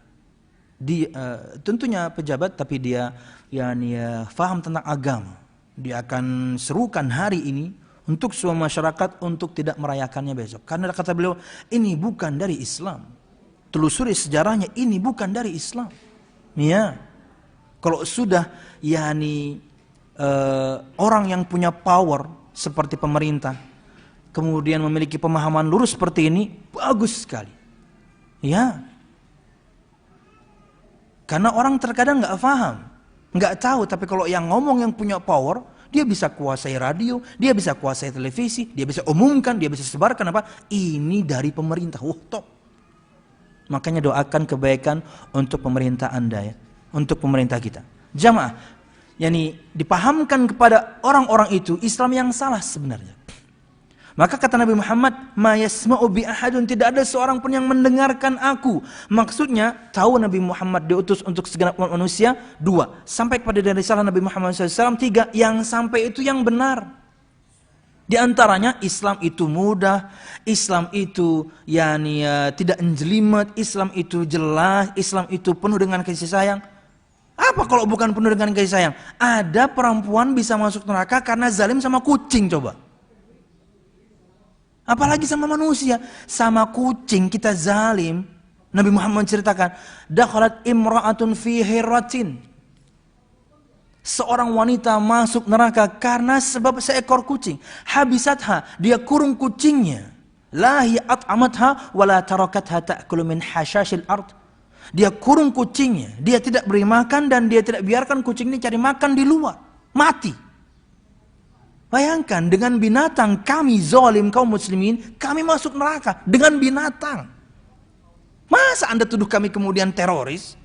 S1: Tentunya pejabat tapi dia yani faham tentang agama. Dia akan serukan hari ini untuk semua masyarakat untuk tidak merayakannya besok. Karena kata beliau, ini bukan dari Islam. Telusuri sejarahnya, ini bukan dari Islam. Ya. Kalau sudah yani orang yang punya power seperti pemerintah kemudian memiliki pemahaman lurus seperti ini, bagus sekali. Ya. Karena orang terkadang nggak paham, nggak tahu, tapi kalau yang ngomong yang punya power, dia bisa kuasai radio, dia bisa kuasai televisi, dia bisa umumkan, dia bisa sebarkan apa? Ini dari pemerintah. Wah, top. Makanya doakan kebaikan untuk pemerintah Anda ya, untuk pemerintah kita. Jamaah, yani dipahamkan kepada orang-orang itu Islam yang salah sebenarnya. Maka kata Nabi Muhammad, ma yasma'u bi ahadun, tidak ada seorang pun yang mendengarkan aku. Maksudnya tahu Nabi Muhammad diutus untuk segenap manusia. 2, sampai kepada dari risalah Nabi Muhammad SAW. 3, yang sampai itu yang benar. Di antaranya Islam itu mudah, Islam itu yani tidak menjelimet, Islam itu jelas, Islam itu penuh dengan kasih sayang. Apa kalau bukan penuh dengan kasih sayang? Ada perempuan bisa masuk neraka karena zalim sama kucing, coba. Apalagi sama manusia, sama kucing kita zalim. Nabi Muhammad ceritakan, dakhalat imra'atun fi hirratin. Seorang wanita masuk neraka karena sebab seekor kucing. Habisatha, dia kurung kucingnya. La hiya at'amatha wa la tarakatha ta'kulu min hashashil ard. Dia kurung kucingnya, dia tidak beri makan dan dia tidak biarkan kucing ini cari makan di luar. Mati. Bayangkan dengan binatang kami zalim kaum muslimin, kami masuk neraka dengan binatang. Masa Anda tuduh kami kemudian teroris?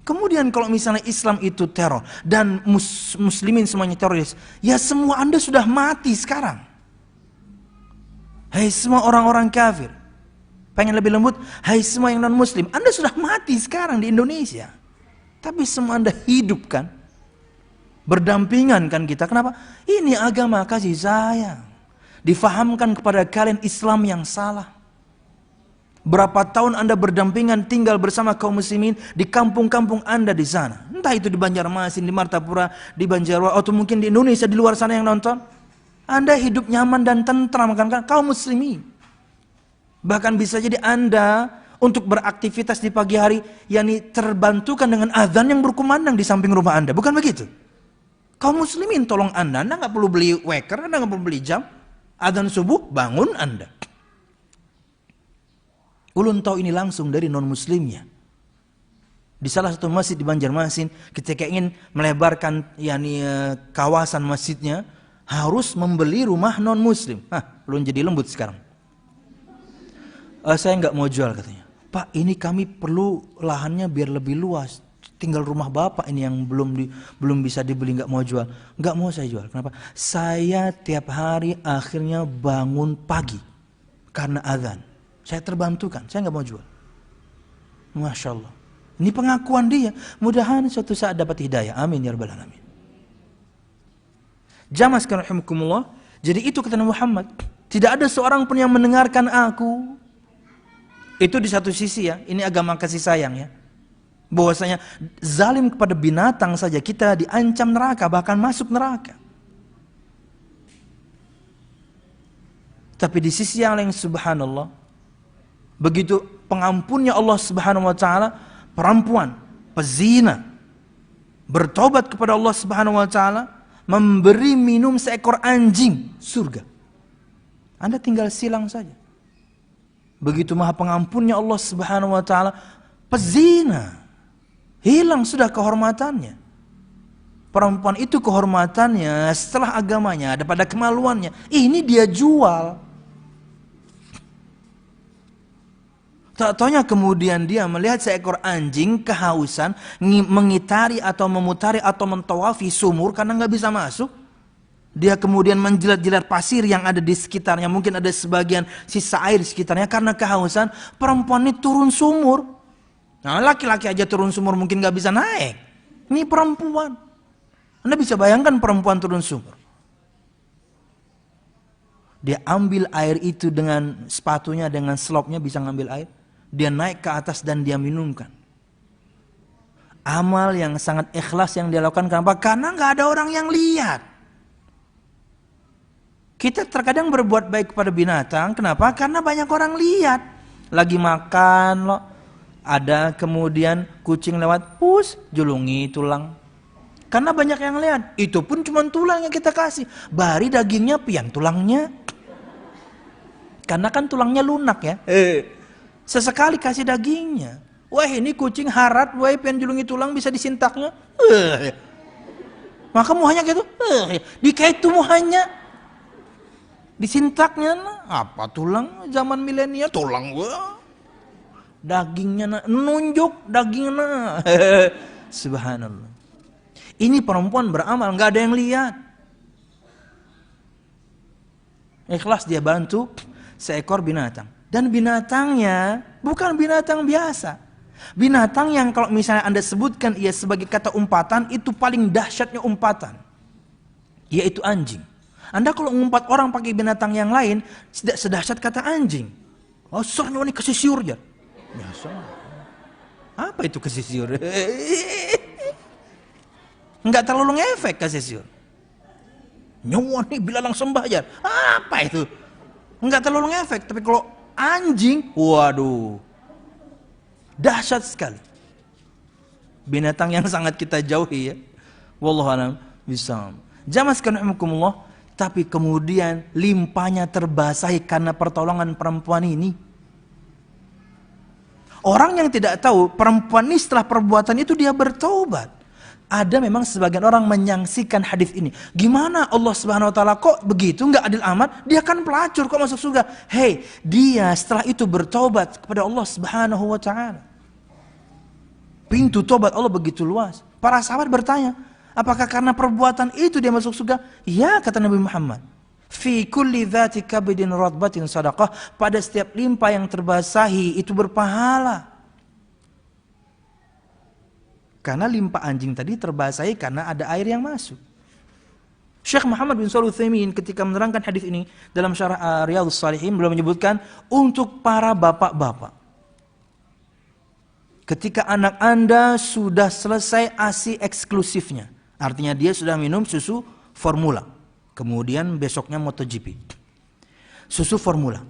S1: Kemudian kalau misalnya Islam itu teror dan muslimin semuanya teroris, ya semua Anda sudah mati sekarang. Hai semua orang-orang kafir, pengen lebih lembut, hai semua yang non muslim, Anda sudah mati sekarang di Indonesia. Tapi semua Anda hidup kan, berdampingan kan kita. Kenapa? Ini agama kasih sayang. Difahamkan kepada kalian Islam yang salah. Berapa tahun Anda berdampingan tinggal bersama kaum muslimin di kampung-kampung Anda di sana. Entah itu di Banjarmasin, di Martapura, di Banjarwa, atau mungkin di Indonesia di luar sana yang nonton. Anda hidup nyaman dan tentram kan kaum muslimin. Bahkan bisa jadi Anda untuk beraktivitas di pagi hari yakni terbantukan dengan azan yang berkumandang di samping rumah Anda. Bukan begitu? Kaum muslimin tolong Anda nggak perlu beli weker, Anda nggak perlu beli jam. Azan subuh bangun Anda. Ulun tahu ini langsung dari non-muslimnya. Di salah satu masjid di Banjarmasin, ketika ingin melebarkan yani kawasan masjidnya, harus membeli rumah non-muslim. Ulun jadi lembut sekarang. Saya nggak mau jual katanya. Pak, ini kami perlu lahannya biar lebih luas. Tinggal rumah bapak ini yang belum bisa dibeli, nggak mau jual. Nggak mau saya jual. Kenapa? Saya tiap hari akhirnya bangun pagi karena azan. Saya terbantukan, saya nggak mau jual. Masya Allah. Ini pengakuan dia. Mudahan suatu saat dapat hidayah. Amin ya rabbal alamin. Jamaah sekalian rahimakumullah. Jadi itu kata Nabi Muhammad, tidak ada seorang pun yang mendengarkan aku. Itu di satu sisi ya, ini agama kasih sayang ya. Bahwasanya zalim kepada binatang saja kita diancam neraka, bahkan masuk neraka. Tapi di sisi yang lain subhanallah, begitu pengampunnya Allah Subhanahu wa taala, perempuan pezina bertobat kepada Allah Subhanahu wa taala, memberi minum seekor anjing, surga. Anda tinggal silang saja. Begitu maha pengampunnya Allah Subhanahu wa taala, pezina hilang sudah kehormatannya. Perempuan itu kehormatannya setelah agamanya ada pada kemaluannya. Ini dia jual. Tak taunya kemudian dia melihat seekor anjing kehausan, mengitari atau memutari atau mentawafi sumur karena nggak bisa masuk. Dia kemudian menjilat-jilat pasir yang ada di sekitarnya, mungkin ada sebagian sisa air di sekitarnya karena kehausan. Perempuan ini turun sumur. Nah, laki-laki aja turun sumur mungkin nggak bisa naik. Ini perempuan. Anda bisa bayangkan perempuan turun sumur. Dia ambil air itu dengan sepatunya, dengan slopnya bisa ngambil air. Dia naik ke atas dan dia minumkan. Amal yang sangat ikhlas yang dia lakukan. Kenapa? Karena nggak ada orang yang lihat. Kita terkadang berbuat baik kepada binatang. Kenapa? Karena banyak orang lihat. Lagi makan loh, ada kemudian kucing lewat, pus, julungi tulang. Karena banyak yang lihat. Itu pun cuma tulang yang kita kasih. Bari dagingnya, pian tulangnya. Karena kan tulangnya lunak ya. Sesekali kasih dagingnya. Wah ini kucing harat, wah pian julungi tulang bisa disintaknya. Maka muhanya gitu. Dikait tuh muhanya. Disintaknya. Apa tulang zaman milenial? Tulang gua. Dagingnya nunjuk dagingnya. Subhanallah. Ini perempuan beramal, nggak ada yang lihat. Ikhlas dia bantu seekor binatang. Dan binatangnya bukan binatang biasa. Binatang yang kalau misalnya Anda sebutkan ia sebagai kata umpatan, itu paling dahsyatnya umpatan. Yaitu anjing. Anda kalau ngumpat orang pakai binatang yang lain, tidak sedahsyat kata anjing. Oh, sornya ini kesisiur ya. Biasa. Apa itu kesisiur? Enggak terlalu ngefek kesisiur. Nyawa nih bilalang sembah ya. Apa itu? Enggak terlalu ngefek, tapi kalau anjing, waduh, dahsyat sekali. Binatang yang sangat kita jauhi ya. Wallahu a'lam bishawab. Jamaah sekalian rahimakumullah, tapi kemudian limpahnya terbasahi karena pertolongan perempuan ini. Orang yang tidak tahu perempuan ini setelah perbuatan itu dia bertobat. Ada memang sebagian orang menyaksikan hadis ini. Gimana Allah Subhanahu wa taala kok begitu, nggak adil amat? Dia kan pelacur kok masuk surga. Hei, dia setelah itu bertobat kepada Allah Subhanahu wa taala. Pintu tobat Allah begitu luas. Para sahabat bertanya, apakah karena perbuatan itu dia masuk surga? Ya, kata Nabi Muhammad. Fi kulli dzati kabidin radbatin sadaqah. Pada setiap limpah yang terbasahi itu berpahala. Karena limpah anjing tadi terbasahi karena ada air yang masuk. Syekh Muhammad bin Shalih Al-Utsaimin ketika menerangkan hadis ini dalam syarah Riyadhus Shalihin beliau menyebutkan untuk para bapak-bapak. Ketika anak Anda sudah selesai ASI eksklusifnya, artinya dia sudah minum susu formula, kemudian besoknya MotoGP. Susu formula.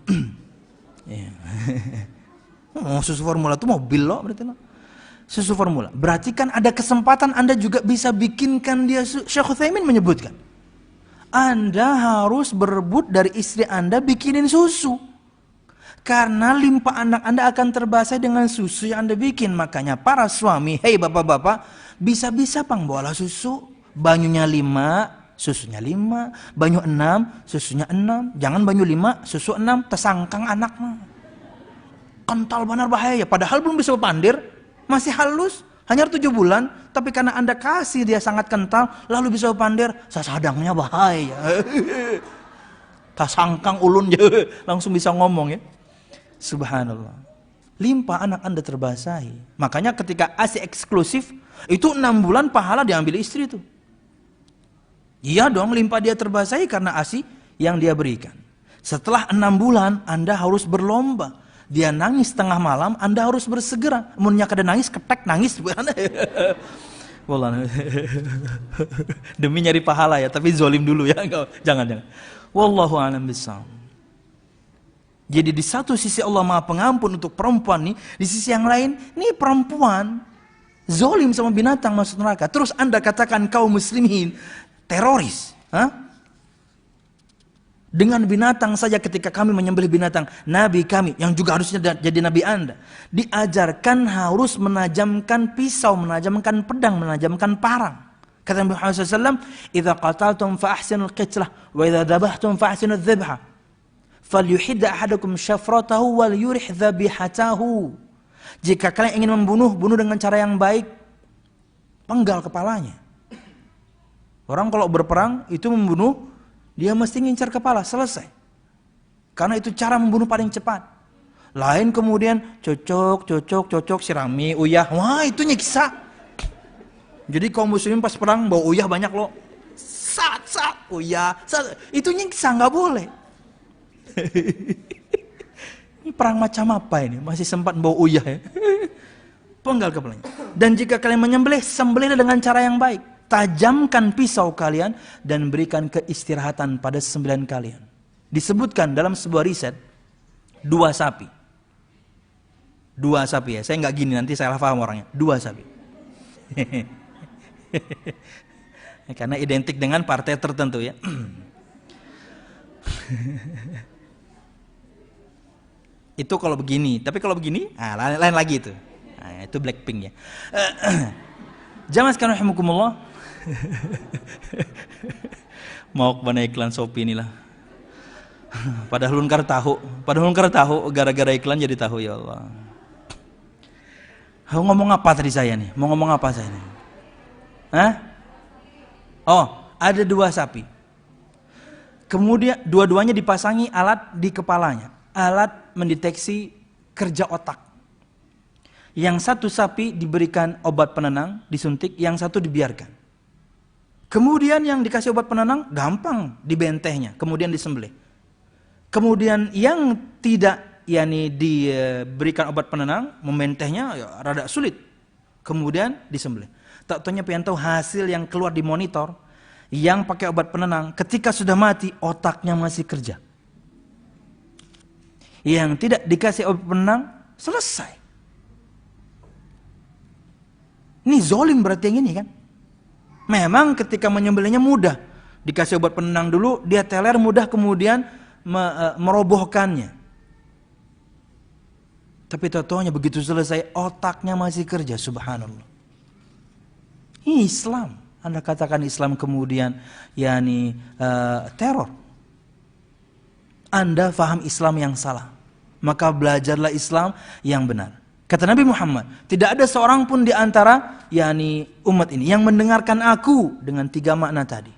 S1: Susu formula itu mobil loh berarti loh. Susu formula. Berarti kan ada kesempatan Anda juga bisa bikinkan dia. Syekh Utsaimin menyebutkan, Anda harus berebut dari istri Anda bikinin susu. Karena limpah anak Anda akan terbasahi dengan susu yang Anda bikin. Makanya para suami, hei bapak-bapak, bisa-bisa pang bawalah susu. Banyunya 5, susunya 5. Banyu 6, susunya 6. Jangan banyu 5, susu 6. Tersangkang anak mah. Kental benar bahaya. Padahal belum bisa pandir. Masih halus, hanya 7 bulan, tapi karena Anda kasih dia sangat kental, lalu bisa pandir, sasadangnya bahaya. Tasangkang ulun langsung bisa ngomong ya. Subhanallah. Limpah anak Anda terbasahi. Makanya ketika ASI eksklusif, itu 6 bulan pahala diambil istri itu. Iya dong, limpah dia terbasahi karena ASI yang dia berikan. Setelah 6 bulan, Anda harus berlomba. Dia nangis tengah malam, Anda harus bersegera. Munnya kada nangis, ketek nangis. Wallah. Demi nyari pahala ya, tapi zolim dulu ya. Jangan. Wallahu a'lam bishawab. Jadi di satu sisi Allah Maha Pengampun untuk perempuan nih, di sisi yang lain, nih perempuan zolim sama binatang masuk neraka. Terus Anda katakan kaum muslimin teroris, dengan binatang saja ketika kami menyembelih binatang, Nabi kami yang juga harusnya jadi Nabi Anda diajarkan harus menajamkan pisau, menajamkan pedang, menajamkan parang. Kata Nabi Muhammad SAW, "Idza qataltum fa ahsinul qitlah, wa idza dhabhtum fa ahsinudz dzibha, falyuhid ahadukum syafratahu wal yurih dzabihatahu." Jika kalian ingin membunuh, bunuh dengan cara yang baik, penggal kepalanya. Orang kalau berperang itu membunuh, dia mesti ngincar kepala, selesai. Karena itu cara membunuh paling cepat. Lain kemudian cocok, sirami, uyah. Wah, itu nyiksa. Jadi kaum muslimin pas perang bawa uyah banyak loh. Uyah. Itu nyiksa, nggak boleh. Ini perang macam apa ini? Masih sempat bawa uyah ya. Penggal kepalanya. Dan jika kalian menyembelih, sembelihlah dengan cara yang baik. Tajamkan pisau kalian dan berikan keistirahatan pada sembilan kalian. Disebutkan dalam sebuah riset, 2 sapi. 2 sapi ya, saya nggak gini nanti salah paham orangnya. 2 sapi. Karena identik dengan partai tertentu ya. Itu kalau begini, tapi kalau begini, lain lagi itu. Nah, itu Blackpink ya. Jamaah sekalian rahimakumullah. Mau kepada iklan Shopee inilah. Padahal lungkar tahu, gara-gara iklan jadi tahu ya Allah. Mau ngomong apa tadi saya nih? Mau ngomong apa saya nih? Oh, ada 2 sapi. Kemudian dua-duanya dipasangi alat di kepalanya, alat mendeteksi kerja otak. Yang satu sapi diberikan obat penenang, disuntik, yang satu dibiarkan. Kemudian yang dikasih obat penenang gampang dibentehnya, kemudian disembelih. Kemudian yang tidak diberikan obat penenang, membentehnya ya rada sulit. Kemudian disembelih. Tak taunya pengen tahu hasil yang keluar di monitor, yang pakai obat penenang ketika sudah mati otaknya masih kerja. Yang tidak dikasih obat penenang selesai. Ini zolim berarti yang ini kan? Memang ketika menyembelihnya mudah, dikasih obat penenang dulu, dia teler mudah kemudian merobohkannya. Tapi taunya begitu selesai otaknya masih kerja, subhanallah. Ini Islam. Anda katakan Islam kemudian teror. Anda faham Islam yang salah, maka belajarlah Islam yang benar. Kata Nabi Muhammad, tidak ada seorang pun di antara umat ini yang mendengarkan aku dengan 3 makna tadi.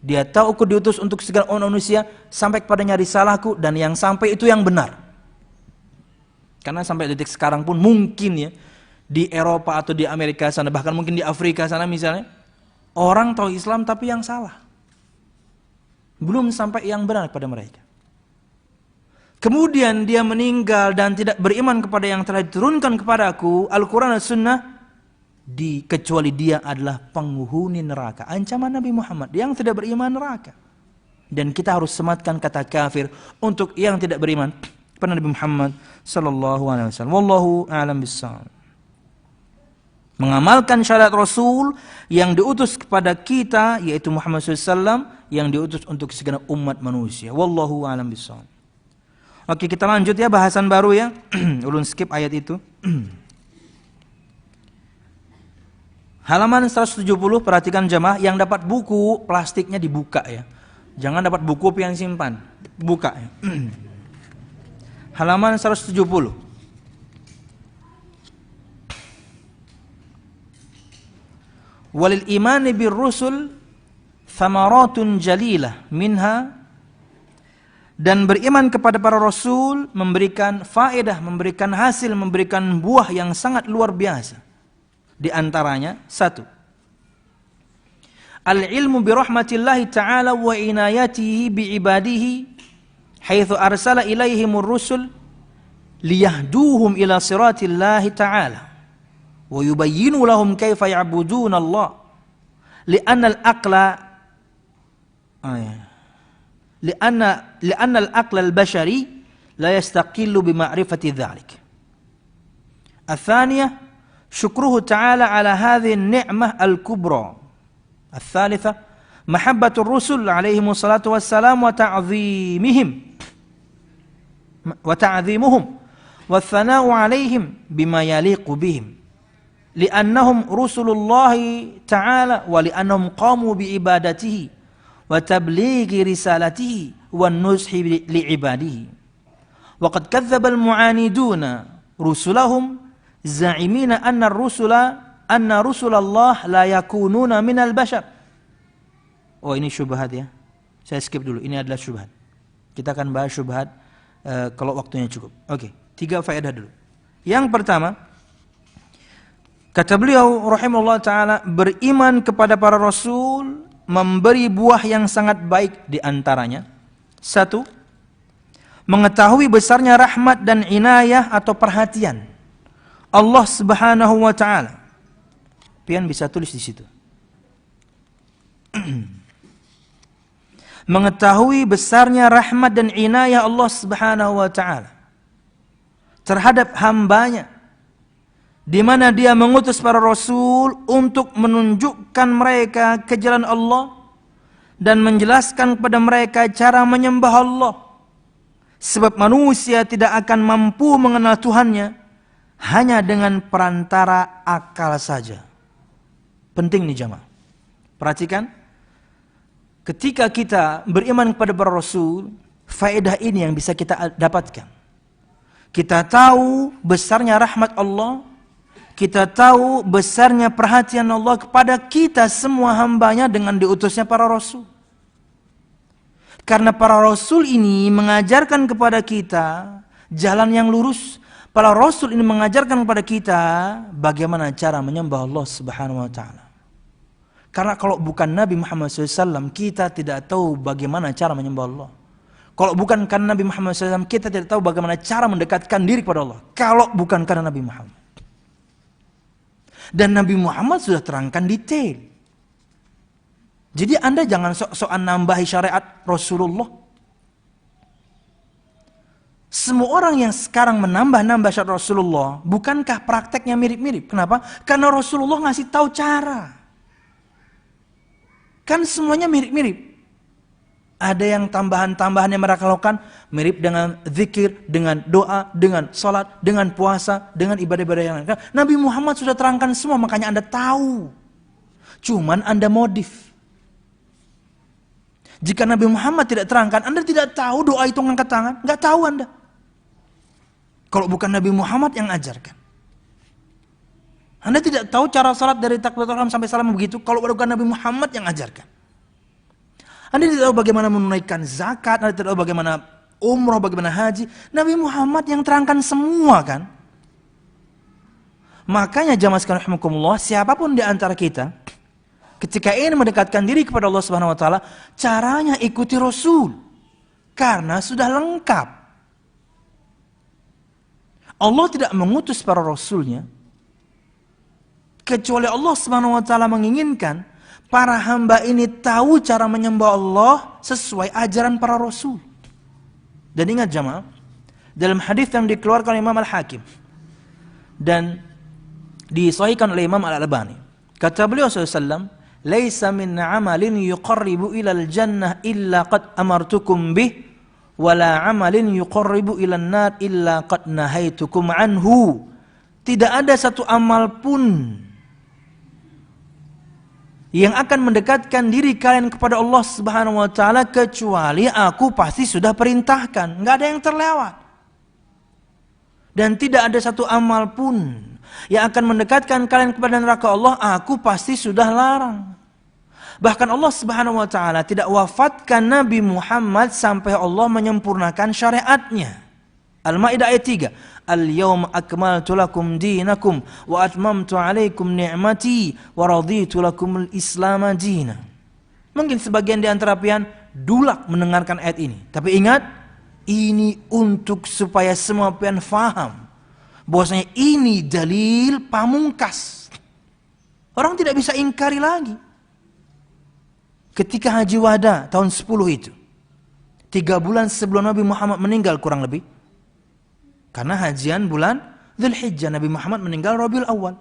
S1: Dia tahu aku diutus untuk segala manusia sampai kepadanya risalahku, dan yang sampai itu yang benar. Karena sampai detik sekarang pun mungkin ya di Eropa atau di Amerika sana, bahkan mungkin di Afrika sana misalnya, orang tahu Islam tapi yang salah. Belum sampai yang benar pada mereka. Kemudian dia meninggal dan tidak beriman kepada yang telah diturunkan kepadaku, Al-Quran dan Sunnah, kecuali dia adalah penghuni neraka. Ancaman Nabi Muhammad, yang tidak beriman neraka. Dan kita harus sematkan kata kafir untuk yang tidak beriman pada Nabi Muhammad sallallahu alaihi wasallam. Wallahu a'lam bishawab. Mengamalkan syariat Rasul yang diutus kepada kita, yaitu Muhammad SAW, yang diutus untuk segenap umat manusia. Wallahu a'lam bishawab. Oke, kita lanjut ya, bahasan baru ya. Ulun skip ayat itu. Halaman 170, perhatikan jamaah, yang dapat buku plastiknya dibuka ya. Jangan dapat buku yang simpan, buka ya. Halaman 170. Walil imani bir rusul thamaratun jalilah minha, dan beriman kepada para rasul memberikan faedah, memberikan hasil, memberikan buah yang sangat luar biasa. Di antaranya 1, Al-ilmu bi rahmatillahi ta'ala wa inayatihi bi ibadihi haitsu arsala ilaihimur rusul liyahduhum ila siratillahi ta'ala wa yubayyinu lahum kaifa ya'buduna Allah li'anna al-aqla li'anna al-aqla al-bashari la yastaqillu bi ma'rifati dhalik. الثانية شكره تعالى على هذه النعمة الكبرى. الثالثة محبة الرسل عليهم الصلاة والسلام وتعظيمهم والثناء عليهم بما يليق بهم لأنهم رسل الله تعالى ولأنهم قاموا بعبادته وتبليغ رسالته والنصح لعباده. وقد كذب المعاندون رسلهم زاعمين أن رسل الله لا يكونون من البشر. Oh, ini syubhat ya. Saya skip dulu. Ini adalah syubhat. Kita akan bahas syubhat kalau waktunya cukup. Oke, 3 faedah dulu. Yang pertama, kata beliau rahimahullah taala, beriman kepada para rasul memberi buah yang sangat baik di antaranya. 1. Mengetahui besarnya rahmat dan inayah atau perhatian Allah Subhanahu wa taala. Pian bisa tulis di situ. Mengetahui besarnya rahmat dan inayah Allah Subhanahu wa taala terhadap hambanya, di mana Dia mengutus para rasul untuk menunjukkan mereka ke jalan Allah dan menjelaskan kepada mereka cara menyembah Allah. Sebab manusia tidak akan mampu mengenal Tuhannya hanya dengan perantara akal saja. Penting nih jamaah. Perhatikan, ketika kita beriman kepada para rasul, faedah ini yang bisa kita dapatkan. Kita tahu besarnya rahmat Allah, kita tahu besarnya perhatian Allah kepada kita semua hambanya dengan diutusnya para rasul. Karena para rasul ini mengajarkan kepada kita jalan yang lurus. Para rasul ini mengajarkan kepada kita bagaimana cara menyembah Allah Subhanahu wa taala. Karena kalau bukan Nabi Muhammad SAW, kita tidak tahu bagaimana cara menyembah Allah. Kalau bukan karena Nabi Muhammad SAW, kita tidak tahu bagaimana cara mendekatkan diri kepada Allah. Kalau bukan karena Nabi Muhammad. Dan Nabi Muhammad sudah terangkan detail. Jadi Anda jangan sok-sokan nambahi syariat Rasulullah. Semua orang yang sekarang menambah-nambah syariat Rasulullah, bukankah prakteknya mirip-mirip? Kenapa? Karena Rasulullah ngasih tahu cara. Kan semuanya mirip-mirip. Ada yang tambahan-tambahan yang mereka lakukan mirip dengan zikir, dengan doa, dengan salat, dengan puasa, dengan ibadah-ibadah yang lain. Nabi Muhammad sudah terangkan semua, makanya Anda tahu. Cuman Anda modif. Jika Nabi Muhammad tidak terangkan, Anda tidak tahu doa itu ngangkat tangan, nggak tahu Anda. Kalau bukan Nabi Muhammad yang ajarkan. Anda tidak tahu cara salat dari takbiratul ihram sampai salam begitu kalau bukan Nabi Muhammad yang ajarkan. Anda tidak tahu bagaimana menunaikan zakat, Anda tidak tahu bagaimana umroh, bagaimana haji. Nabi Muhammad yang terangkan semua kan. Makanya jamaah sekalian rahimakumullah, siapapun di antara kita ketika ingin mendekatkan diri kepada Allah Subhanahu wa taala, caranya ikuti Rasul. Karena sudah lengkap. Allah tidak mengutus para rasulnya kecuali Allah Subhanahu wa taala menginginkan para hamba ini tahu cara menyembah Allah sesuai ajaran para rasul. Dan ingat jamaah, dalam hadis yang dikeluarkan oleh Imam Al-Hakim dan disahihkan oleh Imam Al-Albani, kata beliau SAW, "Laisa min 'amalin yuqarribu ilal jannah illa qad amartukum bih wala 'amalin yuqarribu ilan nar illa qad nahaitukum anhu." Tidak ada satu amal pun yang akan mendekatkan diri kalian kepada Allah Subhanahu wa taala kecuali aku pasti sudah perintahkan. Enggak ada yang terlewat. Dan tidak ada satu amal pun yang akan mendekatkan kalian kepada neraka Allah, aku pasti sudah larang. Bahkan Allah Subhanahu wa taala tidak wafatkan Nabi Muhammad sampai Allah menyempurnakan syariatnya. Al-Maidah ayat 3. Al-yawma akmaltu lakum dinakum wa atmamtu alaikum ni'mati wa raditu lakum al-Islam dina. Mungkin sebagian di antara pian dulak mendengarkan ayat ini. Tapi ingat, ini untuk supaya semua pian faham bahwasanya ini dalil pamungkas. Orang tidak bisa ingkari lagi. Ketika Haji Wada tahun 10 itu, 3 bulan sebelum Nabi Muhammad meninggal kurang lebih. Karena hajian bulan Dzulhijjah, Nabi Muhammad meninggal Rabiul Awal.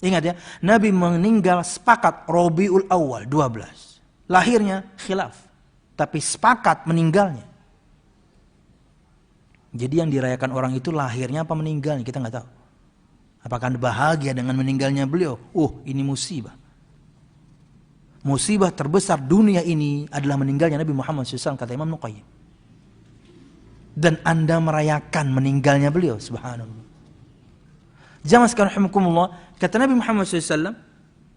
S1: Ingat ya, Nabi meninggal sepakat Rabiul Awal 12. Lahirnya khilaf, tapi sepakat meninggalnya. Jadi yang dirayakan orang itu lahirnya apa meninggalnya, kita nggak tahu. Apakah bahagia dengan meninggalnya beliau? Ini musibah. Musibah terbesar dunia ini adalah meninggalnya Nabi Muhammad SAW, kata Imam Nuqayyim. Dan Anda merayakan meninggalnya beliau, subhanallah. Jamaah sekalian rahimakumullah, kata Nabi Muhammad SAW,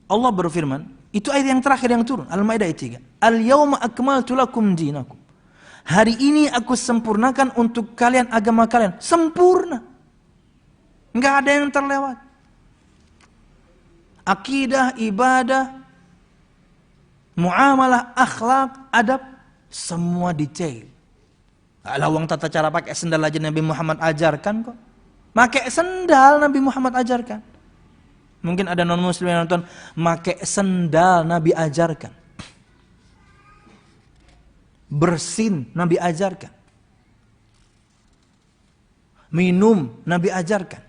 S1: Allah berfirman, itu ayat yang terakhir yang turun, Al-Maidah ayat 3. Al-yawma akmaltu lakum dinakum. Hari ini aku sempurnakan untuk kalian agama kalian. Sempurna. Enggak ada yang terlewat. Akidah, ibadah, muamalah, akhlak, adab, semua detail. Lawang tata cara pakai sendal aja Nabi Muhammad ajarkan kok. Pakai sendal Nabi Muhammad ajarkan. Mungkin ada non muslim yang nonton, pakai sendal Nabi ajarkan. Bersin Nabi ajarkan. Minum Nabi ajarkan.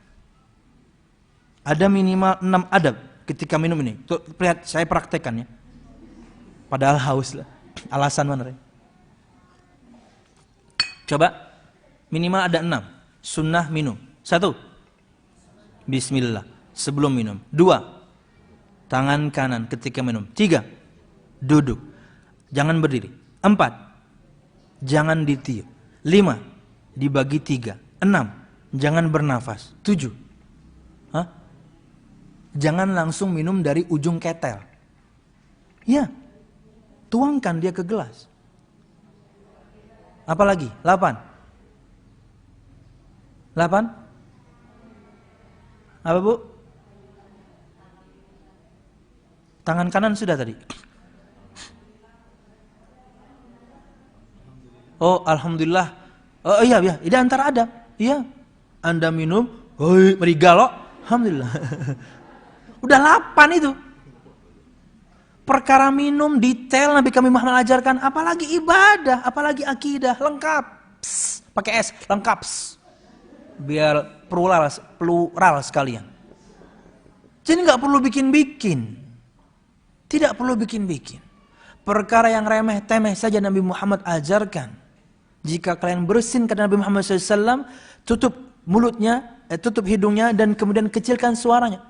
S1: Ada minimal 6 adab ketika minum ini. Tuh, lihat, saya praktekkan ya. Padahal haus lah. Alasan mana? Coba, minimal ada 6. Sunnah minum. 1. Bismillah sebelum minum. 2. Tangan kanan ketika minum. 3. Duduk. Jangan berdiri. 4. Jangan ditiup. 5. Dibagi 3. 6. Jangan bernafas. 7. Jangan langsung minum dari ujung ketel. Ya. Tuangkan dia ke gelas. Apalagi? 8. 8? Apa bu? Tangan kanan sudah tadi. Oh alhamdulillah. Oh iya ya, ini antara adab. Iya. Anda minum, mari galok. Alhamdulillah. Udah 8 itu. Perkara minum detail Nabi kami Muhammad ajarkan, apalagi ibadah, apalagi akidah, lengkap. Pakai S, lengkap. Biar plural sekalian. Jadi nggak perlu bikin-bikin. Tidak perlu bikin-bikin. Perkara yang remeh-temeh saja Nabi Muhammad ajarkan. Jika kalian bersin kata Nabi Muhammad SAW, tutup mulutnya, tutup hidungnya dan kemudian kecilkan suaranya.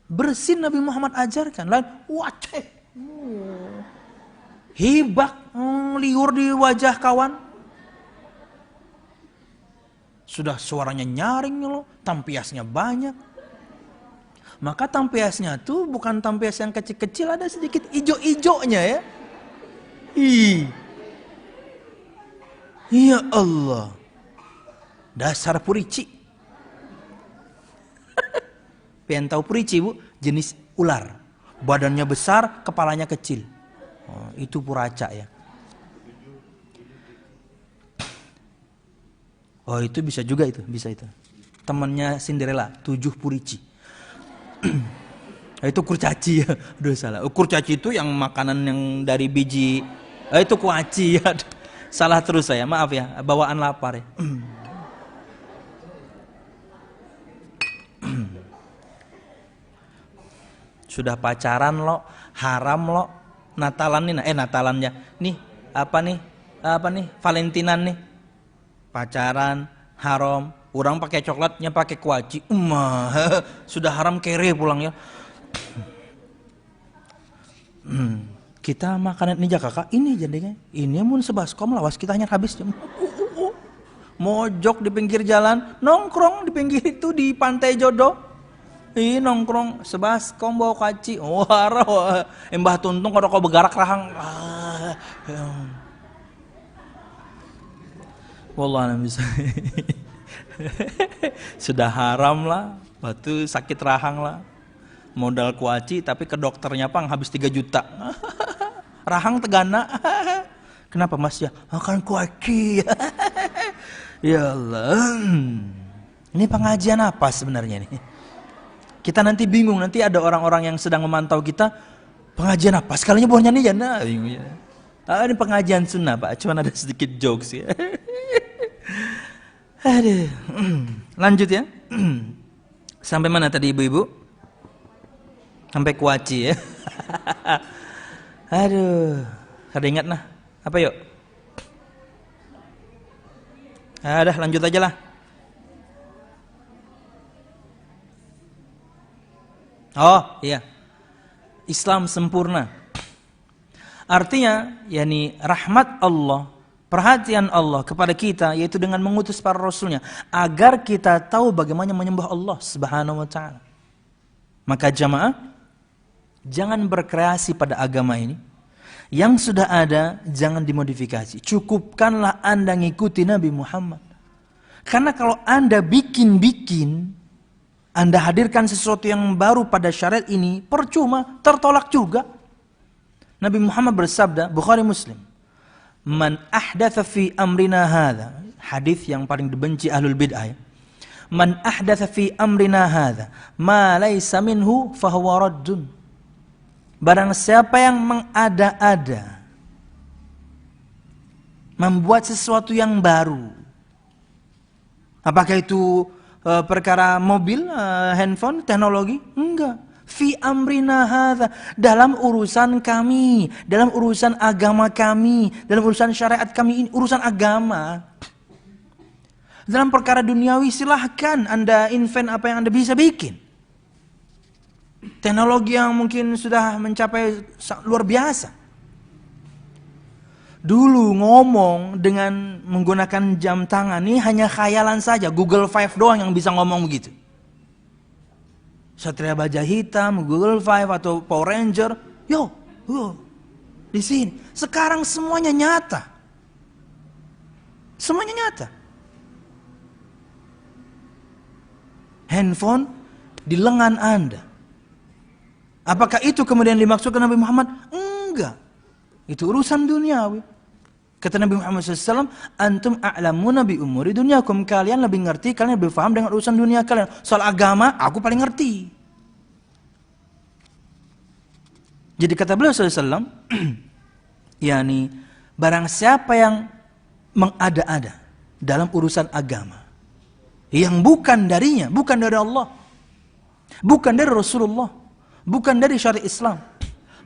S1: Bersin Nabi Muhammad ajarkan. Lain, waceh. Hibak, liur di wajah kawan. Sudah suaranya nyaring loh, tampiasnya banyak. Maka tampiasnya tuh bukan tampias yang kecil-kecil, ada sedikit ijo-ijonya ya. Ya Allah. Dasar purici. Pengen tahu purici bu? Jenis ular. Badannya besar, kepalanya kecil. Oh, itu puraca ya. Oh itu bisa juga itu, bisa itu. Temannya Cinderella, 7 purici. Itu kurcaci ya. Aduh salah. Kurcaci itu yang makanan yang dari biji. Itu kuaci ya. Salah terus saya, maaf ya. Bawaan lapar ya. Sudah pacaran lo, haram lo, Natalan nih, Natalannya, nih apa nih, Valentinan nih, pacaran, haram, orang pakai coklatnya pakai kuaci, sudah haram kere pulang ya. Kita makanan ini kakak, ini jadinya, ini mun sebaskom lawas kita hanya habis jam. Mojok di pinggir jalan, nongkrong di pinggir itu di Pantai Jodoh. Nongkrong sebaskom bawa kaci. Wah, Mbah Tuntung kalau kau begarak rahang. Wallah bisa. Sudah haram lah, batu sakit rahang lah. modal kuaci tapi ke dokternya pang habis 3 juta. Rahang tegana. Kenapa Mas ya? Akan kuaci. Ya Allah. Ini pengajian apa sebenarnya nih? Kita nanti bingung, nanti ada orang-orang yang sedang memantau kita, pengajian apa? Sekalinya buahnya nih jana. Ini pengajian sunnah Pak, cuma ada sedikit jokes ya. Aduh. Lanjut ya. Sampai mana tadi ibu-ibu? Sampai kuaci ya. Aduh. Ada ingat nah? Apa yuk? Dah lanjut aja lah. Oh iya, Islam sempurna. Artinya, yakni rahmat Allah, perhatian Allah kepada kita, yaitu dengan mengutus para rasulnya, agar kita tahu bagaimana menyembah Allah Subhanahu wa Ta'ala. Maka jamaah, jangan berkreasi pada agama ini. Yang sudah ada, jangan dimodifikasi. Cukupkanlah Anda ngikuti Nabi Muhammad. Karena kalau Anda bikin-bikin, Anda hadirkan sesuatu yang baru pada syariat ini, percuma, tertolak juga. Nabi Muhammad bersabda, Bukhari Muslim, Man ahdatha fi amrina hadha, hadis yang paling dibenci ahlul bid'ah ya. Man ahdatha fi amrina hadha, ma laysa minhu fahuwa raddun. Barang siapa yang mengada-ada, membuat sesuatu yang baru, apakah itu perkara mobil, handphone, teknologi? Enggak. Fi amrina hadza, dalam urusan kami, dalam urusan agama kami, dalam urusan syariat kami ini, urusan agama. Dalam perkara duniawi silahkan Anda invent apa yang Anda bisa bikin. Teknologi yang mungkin sudah mencapai luar biasa. Dulu ngomong dengan menggunakan jam tangan ini hanya khayalan saja. Google Five doang yang bisa ngomong begitu. Satria Baja Hitam, Google Five atau Power Ranger, yo, di sini. Sekarang semuanya nyata. Semuanya nyata. Handphone di lengan Anda. Apakah itu kemudian dimaksudkan Nabi Muhammad? Enggak. Itu urusan duniawi. Kata Nabi Muhammad SAW, Antum a'lamuna bi umuri dunyakum. Kalian lebih ngerti, kalian lebih paham dengan urusan dunia kalian. Soal agama, aku paling ngerti. Jadi kata beliau SAW, yakni barang siapa yang mengada-ada dalam urusan agama, yang bukan darinya, bukan dari Allah, bukan dari Rasulullah, bukan dari syariat Islam,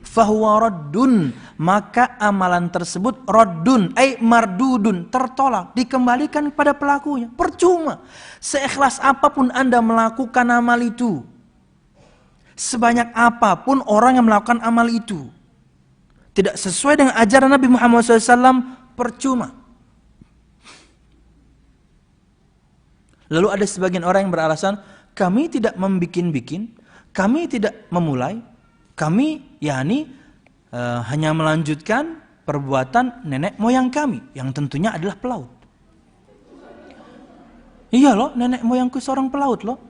S1: fahuwa raddun, maka amalan tersebut raddun, ay mardudun, tertolak, dikembalikan kepada pelakunya. Percuma. Seikhlas apapun Anda melakukan amal itu, sebanyak apapun orang yang melakukan amal itu, tidak sesuai dengan ajaran Nabi Muhammad SAW, percuma. Lalu ada sebagian orang yang beralasan, kami tidak membikin-bikin, kami tidak memulai, kami hanya melanjutkan perbuatan nenek moyang kami, yang tentunya adalah pelaut. Iya loh, nenek moyangku seorang pelaut loh.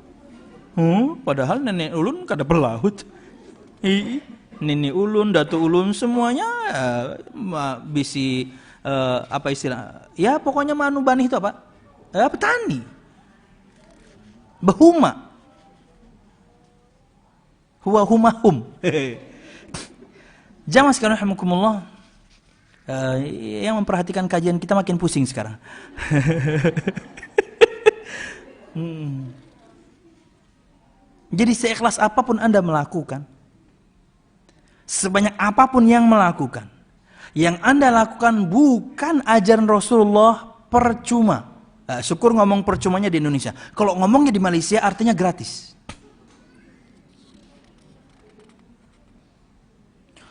S1: Padahal nenek ulun kada pelaut. Nenek ulun, datu ulun semuanya bisi apa istilah? Ya pokoknya manu bani itu apa? Petani. Bahuma. Huwa humahum. Jamaah sekalian rahimakumullah, yang memperhatikan kajian kita makin pusing sekarang. Jadi seikhlas apapun Anda melakukan, sebanyak apapun yang melakukan, yang Anda lakukan bukan ajaran Rasulullah, percuma. Syukur ngomong percumanya di Indonesia. Kalau ngomongnya di Malaysia artinya gratis.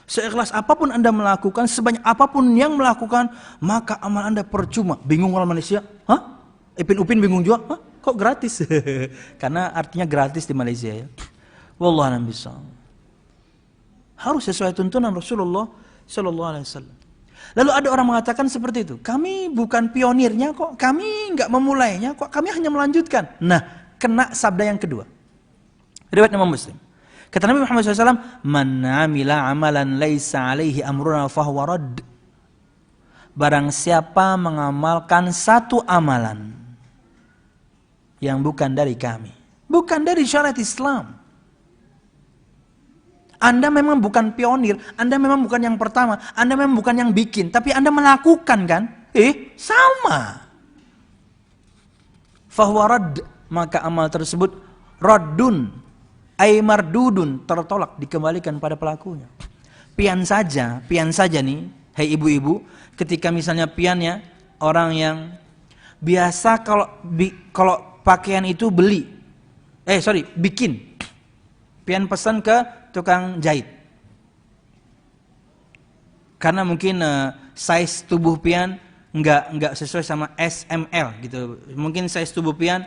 S1: Seikhlas apapun Anda melakukan, sebanyak apapun yang melakukan, maka amal Anda percuma. Bingung orang Malaysia? Hah? Ipin Upin bingung juga? Hah? Kok gratis? Karena artinya gratis di Malaysia ya. Wallahu a'lam bishawab. Harus sesuai tuntunan Rasulullah sallallahu alaihi wasallam. Lalu ada orang mengatakan seperti itu. Kami bukan pionirnya kok, kami enggak memulainya kok, kami hanya melanjutkan. Nah, kena sabda yang kedua. Riwayat Imam Muslim. Kata Nabi Muhammad SAW, "Man 'amila 'amalan laisa 'alaihi amruna fahuwa radd." Barang siapa mengamalkan satu amalan yang bukan dari kami, bukan dari syariat Islam. Anda memang bukan pionir, Anda memang bukan yang pertama, Anda memang bukan yang bikin, tapi Anda melakukan kan? Sama. Fahuwa radd, maka amal tersebut raddun, ay mardudun, tertolak, dikembalikan pada pelakunya. Pian saja nih, hai ibu-ibu, ketika misalnya piannya orang yang biasa kalau pakaian itu bikin. Pian pesan ke tukang jahit. Karena mungkin size tubuh pian enggak sesuai sama SML gitu. Mungkin size tubuh pian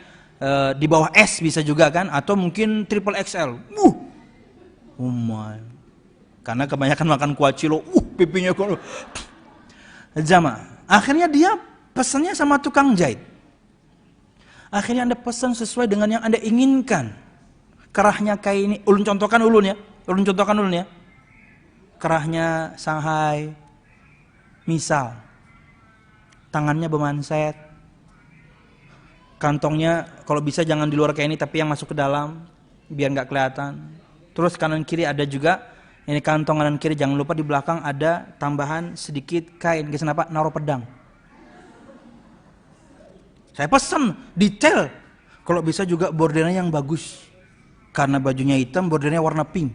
S1: di bawah S bisa juga kan, atau mungkin triple XL. Karena kebanyakan makan kuah cilo, pipinya kok jamaah. Akhirnya dia pesannya sama tukang jahit. Akhirnya Anda pesan sesuai dengan yang Anda inginkan. Kerahnya kayak ini, ulun contohkan ulun ya. Kerahnya Shanghai. Misal tangannya bemanset. Kantongnya kalau bisa jangan di luar kayak ini, tapi yang masuk ke dalam biar nggak kelihatan. Terus kanan kiri ada juga, ini kantong kanan kiri, jangan lupa di belakang ada tambahan sedikit kain. Kenapa? Naruh pedang. Saya pesan detail. Kalau bisa juga bordernya yang bagus. Karena bajunya hitam, bordernya warna pink.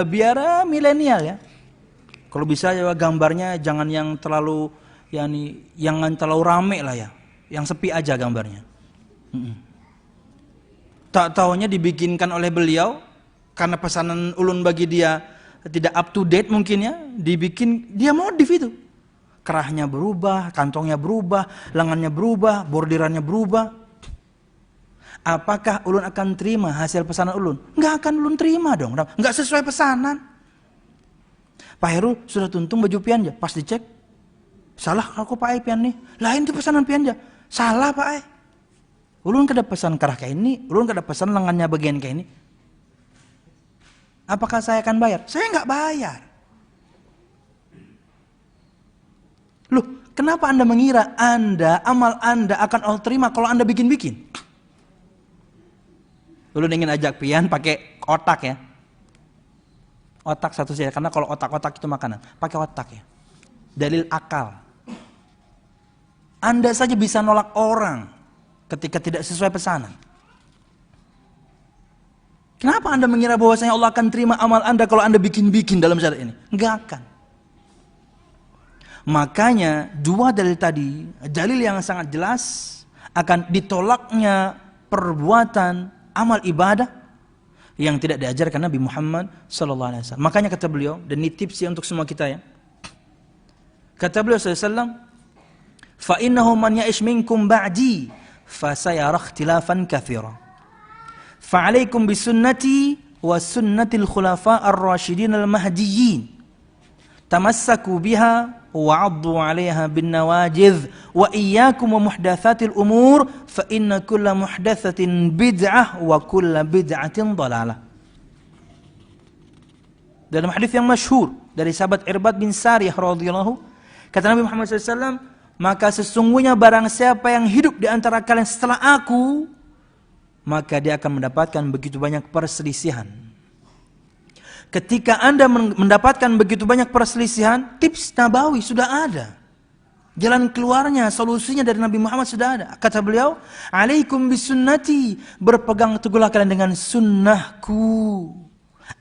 S1: Biar milenial ya. Kalau bisa ya gambarnya jangan yang terlalu jangan terlalu rame lah ya. Yang sepi aja gambarnya. Tak taunya dibikinkan oleh beliau karena pesanan ulun bagi dia tidak up to date mungkin ya, dibikin dia modif itu. Kerahnya berubah, kantongnya berubah, lengannya berubah, bordirannya berubah. Apakah ulun akan terima hasil pesanan ulun? Enggak akan ulun terima dong. Enggak sesuai pesanan. Pak Heru sudah tuntung baju pianja, pas dicek salah aku Pak pian nih. Lain tuh pesanan pianja. Salah Pak. Ulun kada pesan kerah kayak ini, ulun kada pesan lengannya bagian kayak ini. Apakah saya akan bayar? Saya enggak bayar. Loh, kenapa Anda mengira amal Anda akan Allah terima kalau Anda bikin-bikin? Ulun ingin ajak pian pakai otak ya. Otak satu saja, karena kalau otak-otak itu makanan. Pakai otak ya. Dalil akal. Anda saja bisa nolak orang ketika tidak sesuai pesanan. Kenapa Anda mengira bahwasanya Allah akan terima amal Anda kalau Anda bikin-bikin dalam syariat ini? Enggak akan. Makanya dua dalil tadi, dalil yang sangat jelas akan ditolaknya perbuatan amal ibadah yang tidak diajarkan Nabi Muhammad SAW. Makanya kata beliau, dan ini tips ya untuk semua kita ya. Kata beliau SAW, فَإِنَّهُ مَنْ يَعِشْ مِنْكُمْ بَعْدِي فَسَيَرَى اخْتِلَافًا كَثِيرًا فَعَلَيْكُمْ بِسُنَّتِي وَسُنَّةِ الْخُلَفَاءِ الرَّاشِدِينَ الْمَهْدِيِّينَ تَمَسَّكُوا بِهَا وَعَضُّوا عَلَيْهَا بِالنَّوَاجِذِ وَإِيَّاكُمْ وَمُحْدَثَاتِ الْأُمُورِ فَإِنَّ كُلَّ مُحْدَثَةٍ بِدْعَةٍ وَكُلَّ بِدْعَةٍ ضَلَالَةٍ. Dalam hadis yang masyhur dari sahabat Irbad bin Sariyah radhiyallahu, kata Nabi Muhammad SAW, maka sesungguhnya barang siapa yang hidup di antara kalian setelah aku, maka dia akan mendapatkan begitu banyak perselisihan. Ketika Anda mendapatkan begitu banyak perselisihan, tips Nabawi sudah ada. Jalan keluarnya, solusinya dari Nabi Muhammad sudah ada. Kata beliau, "Alaikum bisunnati", berpegang teguhlah kalian dengan sunnahku,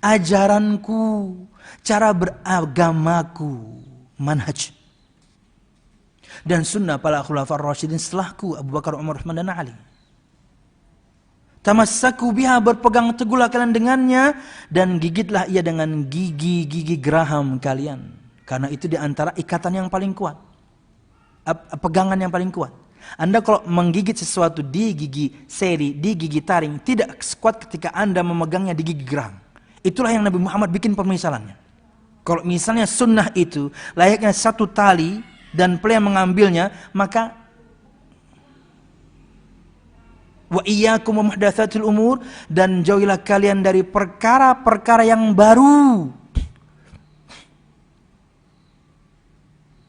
S1: ajaranku, cara beragamaku, manhaj. Dan sunnah para khulafar rasyidin setelahku, Abu Bakar, Umar, Utsman dan Ali. Tamassaku biha, berpegang teguhlah kalian dengannya, dan gigitlah ia dengan gigi-gigi geraham kalian. Karena itu diantara ikatan yang paling kuat, pegangan yang paling kuat. Anda kalau menggigit sesuatu di gigi seri, di gigi taring, tidak sekuat ketika Anda memegangnya di gigi geraham. Itulah yang Nabi Muhammad bikin permisalannya. Kalau misalnya sunnah itu layaknya satu tali dan pelai mengambilnya, maka Wa iyyakum wa muhdatsatil umur, dan jauhilah kalian dari perkara-perkara yang baru.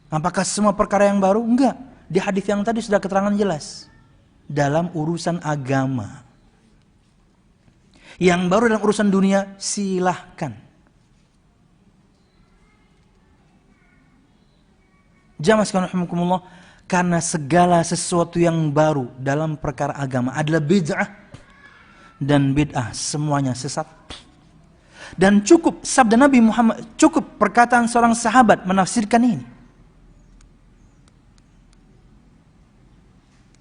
S1: Apakah semua perkara yang baru? Enggak. Di hadis yang tadi sudah keterangan jelas. Dalam urusan agama. Yang baru dalam urusan dunia, silahkan. Jamaah sekalian rahimakumullah, karena segala sesuatu yang baru dalam perkara agama adalah bid'ah, dan bid'ah semuanya sesat. Dan cukup sabda Nabi Muhammad, cukup perkataan seorang sahabat menafsirkan ini.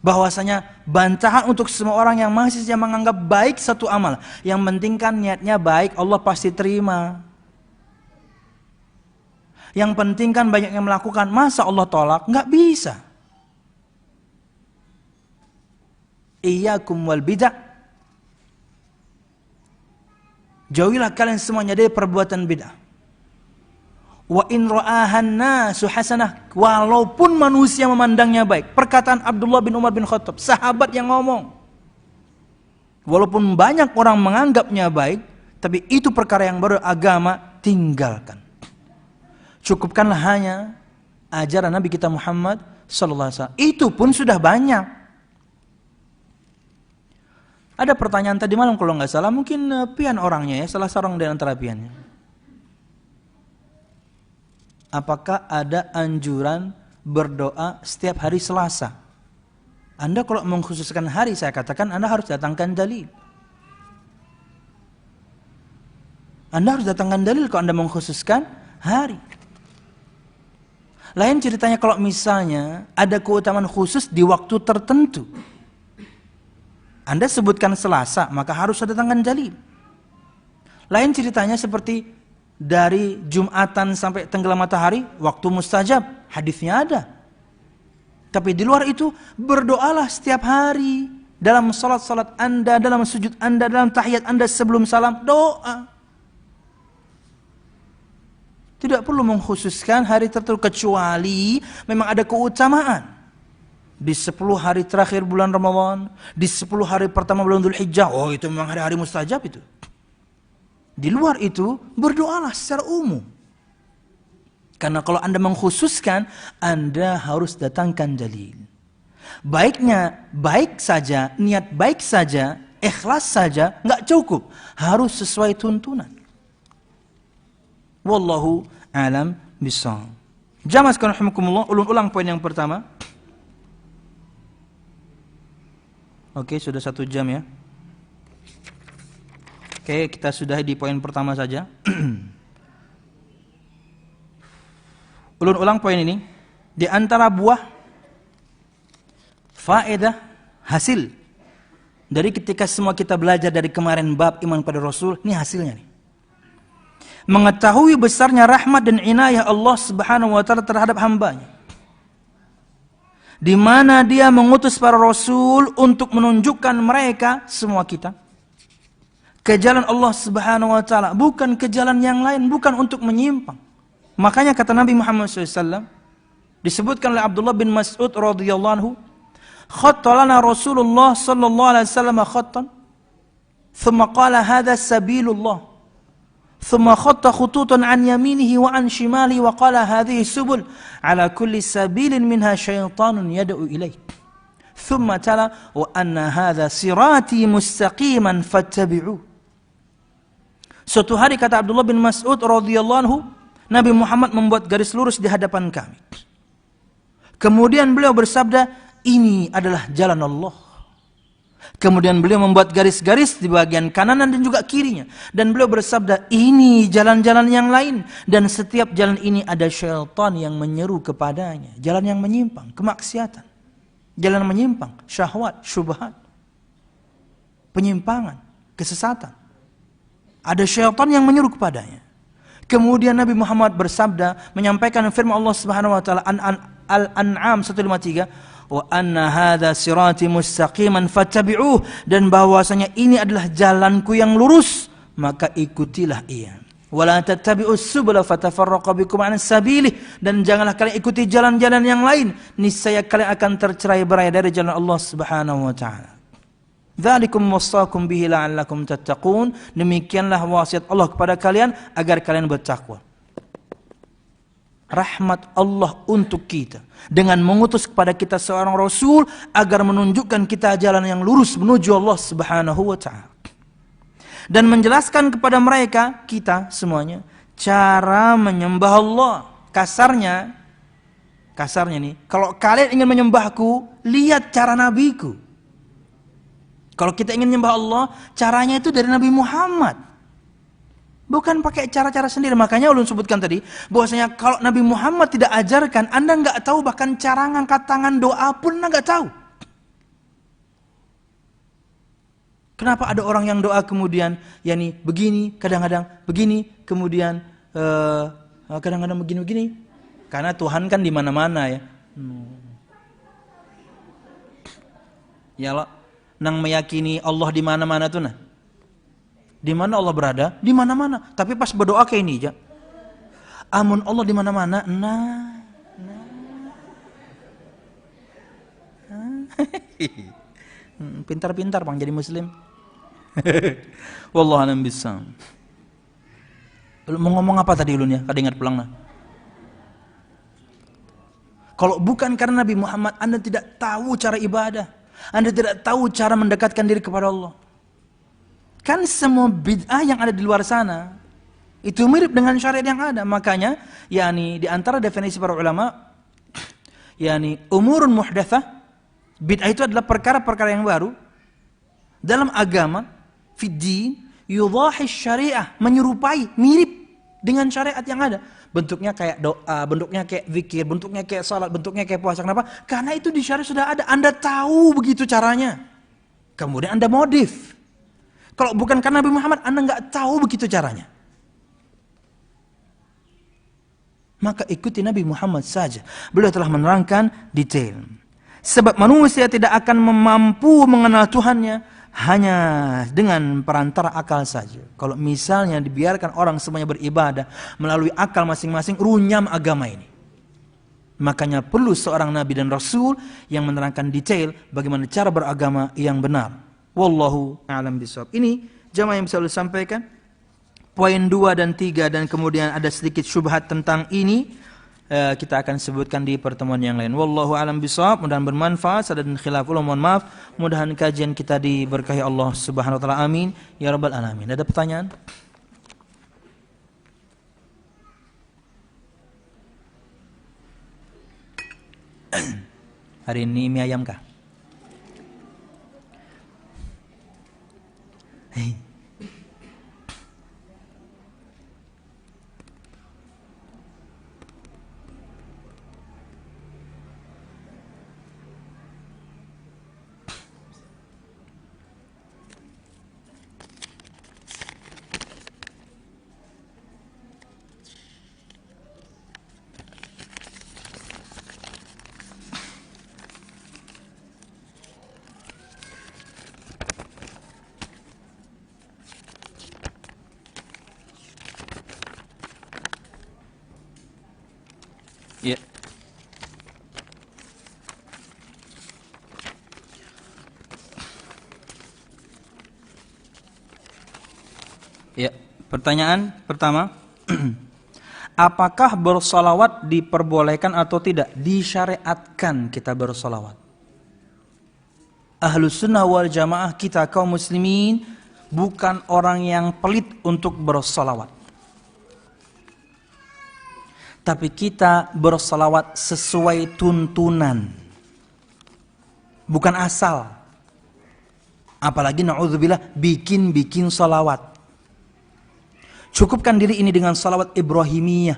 S1: Bahwasanya bantahan untuk semua orang yang masih saja menganggap baik satu amal, yang penting kan niatnya baik, Allah pasti terima. Yang penting kan banyak yang melakukan, masa Allah tolak? Nggak bisa. Iyyakum wal bid'ah, jauhilah kalian semuanya dari perbuatan bid'ah. Wa in ra'ahan nasu hasanah, walaupun manusia memandangnya baik. Perkataan Abdullah bin Umar bin Khattab, sahabat yang ngomong. Walaupun banyak orang menganggapnya baik, tapi itu perkara yang baru agama, tinggalkan. Cukupkanlah hanya ajaran Nabi kita Muhammad sallallahu alaihi wasallam. Itu pun sudah banyak. Ada pertanyaan tadi malam kalau nggak salah, mungkin pian orangnya ya, salah seorang di antara piannya. Apakah ada anjuran berdoa setiap hari Selasa? Anda kalau mengkhususkan hari, saya katakan Anda harus datangkan dalil. Anda harus datangkan dalil kalau Anda mengkhususkan hari. Lain ceritanya kalau misalnya ada keutamaan khusus di waktu tertentu. Anda sebutkan Selasa, maka harus datangkan dalil. Lain ceritanya seperti dari Jumatan sampai tenggelam matahari, waktu mustajab, hadisnya ada. Tapi di luar itu, berdoalah setiap hari. Dalam salat-salat Anda, dalam sujud Anda, dalam tahiyat Anda sebelum salam, doa. Tidak perlu mengkhususkan hari tertentu, kecuali memang ada keutamaan. Di 10 hari terakhir bulan Ramadan, di 10 hari pertama bulan Dzulhijjah, oh itu memang hari-hari mustajab itu. Di luar itu, berdoalah secara umum. Karena kalau Anda mengkhususkan, Anda harus datangkan dalil. Baiknya, baik saja, niat baik saja, ikhlas saja, nggak cukup. Harus sesuai tuntunan. Wallahu a'lam bishawab. Jamaah sekalian rahimakumullah, ulang poin yang pertama. Oke, sudah 1 jam ya. Oke, kita sudah di poin pertama saja. Ulang poin ini. Di antara buah faedah hasil dari ketika semua kita belajar dari kemarin bab iman pada Rasul, ini hasilnya nih. Mengetahui besarnya rahmat dan inayah Allah Subhanahu wa taala terhadap hambanya. Di mana Dia mengutus para rasul untuk menunjukkan mereka semua kita ke jalan Allah Subhanahu wa taala, bukan ke jalan yang lain, bukan untuk menyimpang. Makanya kata Nabi Muhammad SAW, disebutkan oleh Abdullah bin Mas'ud radhiyallahu anhu, khatta lana Rasulullah sallallahu alaihi wasallam khattan, thumma qala hadha sabilullah, thumma khatta khututan an yaminihi wa an shimalihi wa qala hadhihi subul, ala kulli sabilin minha syaitanun yad'u ilaih. Thumma tala wa anna hadha sirati mustaqiman fattabi'uh. Suatu hari kata Abdullah bin Mas'ud radhiyallahu anhu, Nabi Muhammad membuat garis lurus di hadapan kami. Kemudian beliau bersabda, ini adalah jalan Allah. Kemudian beliau membuat garis-garis di bagian kanan dan juga kirinya. Dan beliau bersabda, ini jalan-jalan yang lain. Dan setiap jalan ini ada syaitan yang menyeru kepadanya. Jalan yang menyimpang, kemaksiatan. Jalan menyimpang, syahwat, syubhat. Penyimpangan, kesesatan. Ada syaitan yang menyeru kepadanya. Kemudian Nabi Muhammad bersabda, menyampaikan firman Allah Subhanahu wa taala, Al-An'am 153, wa anna hadza sirati mustaqiman fattabi'uh, dan bahwasanya ini adalah jalanku yang lurus, maka ikutilah ia. Wala tattabi'us subula fatafarraqa bikum 'an sabilih, dan janganlah kalian ikuti jalan-jalan yang lain, niscaya kalian akan tercerai-berai dari jalan Allah Subhanahu wa taala. Dzalikum wasaqum bihi la'allakum tattaqun. Demikianlah wasiat Allah kepada kalian agar kalian bertakwa. Rahmat Allah untuk kita dengan mengutus kepada kita seorang rasul agar menunjukkan kita jalan yang lurus menuju Allah Subhanahu wa taala. Dan menjelaskan kepada mereka, kita semuanya, cara menyembah Allah. Kasarnya nih, kalau kalian ingin menyembahku, lihat cara nabiku. Kalau kita ingin menyembah Allah, caranya itu dari Nabi Muhammad. Bukan pakai cara-cara sendiri. Makanya ulun sebutkan tadi, bahwasanya kalau Nabi Muhammad tidak ajarkan, Anda nggak tahu bahkan cara ngangkat tangan doa pun Anda nggak tahu. Kenapa ada orang yang doa kemudian, yakni begini, kadang-kadang begini, kemudian kadang-kadang begini-begini? Karena Tuhan kan di mana-mana ya. Ya Allah, nang meyakini Allah di mana-mana tuh nah. Di mana Allah berada? Di mana-mana. Tapi pas berdoa kayak ini aja. Amun Allah di mana-mana. Pintar-pintar Bang jadi muslim. Wallahu a'lam bishawab. Mau ngomong apa tadi ulun ya? Kada ingat pulang nah. Kalau bukan karena Nabi Muhammad, Anda tidak tahu cara ibadah. Anda tidak tahu cara mendekatkan diri kepada Allah. Kan semua bid'ah yang ada di luar sana itu mirip dengan syariat yang ada. Makanya yakni di antara definisi para ulama, yakni umurun muhdatsah, bid'ah itu adalah perkara-perkara yang baru dalam agama, fiddin, yudhahi syariah, menyerupai, mirip dengan syariat yang ada. Bentuknya kayak doa, bentuknya kayak zikir, bentuknya kayak salat, bentuknya kayak puasa. Kenapa? Karena itu di syariat sudah ada. Anda tahu begitu caranya. Kemudian Anda modif. Kalau bukan karena Nabi Muhammad, Anda nggak tahu begitu caranya. Maka ikuti Nabi Muhammad saja. Beliau telah menerangkan detail. Sebab manusia tidak akan mampu mengenal Tuhannya hanya dengan perantara akal saja. Kalau misalnya dibiarkan orang semuanya beribadah melalui akal masing-masing, runyam agama ini. Makanya perlu seorang Nabi dan Rasul yang menerangkan detail bagaimana cara beragama yang benar. Wallahu a'lam bishawab. Ini jamaah yang bisa saya sampaikan. Poin 2 dan 3 dan kemudian ada sedikit syubhat tentang ini. Kita akan sebutkan di pertemuan yang lain. Wallahu a'lam bishawab. Mudah-mudahan bermanfaat. Ada dan khilaf ulama, mohon maaf. Mudah-mudahan kajian kita diberkahi Allah Subhanahu wa taala. Amin ya rabbal alamin. Ada pertanyaan? Hari ini mie ayam kah? Ya. Ya, pertanyaan pertama. Apakah bersolawat diperbolehkan atau tidak? Disyariatkan kita bersolawat. Ahlus sunnah wal jamaah kita kaum muslimin bukan orang yang pelit untuk bersolawat. Tapi kita bersolawat sesuai tuntunan. Bukan asal. Apalagi na'udzubillah bikin-bikin solawat. Cukupkan diri ini dengan salawat Ibrahimiyah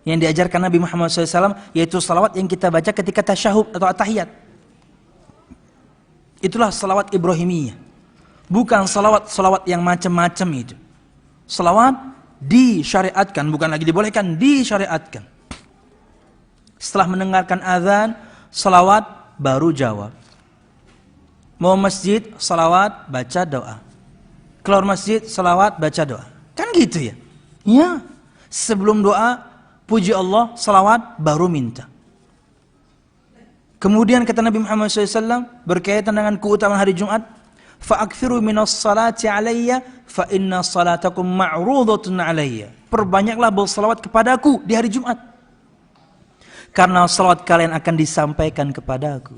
S1: yang diajarkan Nabi Muhammad SAW, yaitu salawat yang kita baca ketika tasyahud atau at-tahiyat. Itulah salawat Ibrahimiyah. Bukan salawat yang macam-macam itu. Salawat disyariatkan, bukan lagi dibolehkan, disyariatkan. Setelah mendengarkan azan, salawat baru jawab. Mau masjid, salawat, baca doa. Keluar masjid, salawat, baca doa. Kan gitu ya? Ya. Sebelum doa, puji Allah, salawat, baru minta. Kemudian kata Nabi Muhammad SAW berkaitan dengan keutamaan hari Jumat, Fa'akthiru minas salati alayya fa inna salatakum ma'rudatun alayya. Perbanyaklah bersalawat kepadaku di hari Jumat. Karena salawat kalian akan disampaikan kepadaku.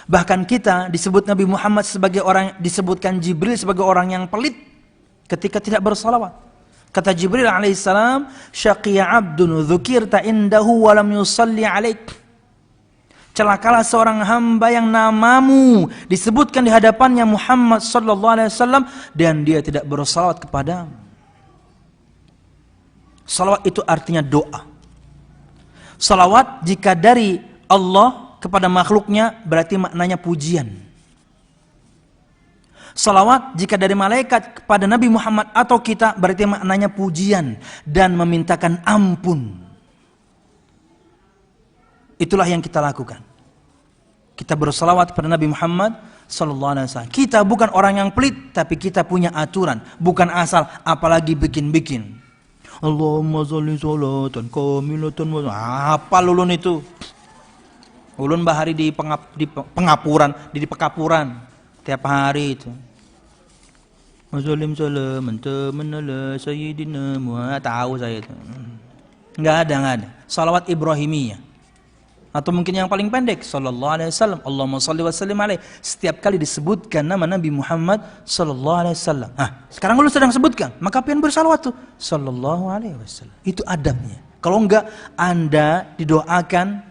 S1: Bahkan kita disebut Nabi Muhammad sebagai orang, disebutkan Jibril sebagai orang yang pelit ketika tidak bersalawat. Kata Jibril alaihissalam, syaqiya abdun dzukirta indahu wa lam yusalli alaik. Celakalah seorang hamba yang namamu disebutkan di hadapannya Muhammad sallallahu alaihi wasallam dan dia tidak bersalawat kepadamu. Salawat itu artinya doa. Salawat jika dari Allah kepada makhluknya berarti maknanya pujian. Salawat jika dari malaikat kepada Nabi Muhammad atau kita berarti maknanya pujian dan memintakan ampun. Itulah yang kita lakukan. Kita bersalawat kepada Nabi Muhammad sallallahu alaihi wasallam. Kita bukan orang yang pelit, tapi kita punya aturan, bukan asal apalagi bikin-bikin. Allahumma sholli sholatan kamilatan wa apa ulun itu? Ulun bahari di pengapuran, di pekapuran tiap hari itu. Wassalam salam menala sayyidina Muhammad, tahu saya itu. Enggak ada. Salawat Ibrahimiyah. Atau mungkin yang paling pendek, sallallahu alaihi wasallam, Allahumma shalli wa sallim alaihi. Setiap kali disebutkan nama Nabi Muhammad sallallahu alaihi wasallam. Sekarang lu sedang sebutkan, maka pian bersalawat tuh sallallahu alaihi wasallam. Itu adabnya. Kalau enggak, Anda didoakan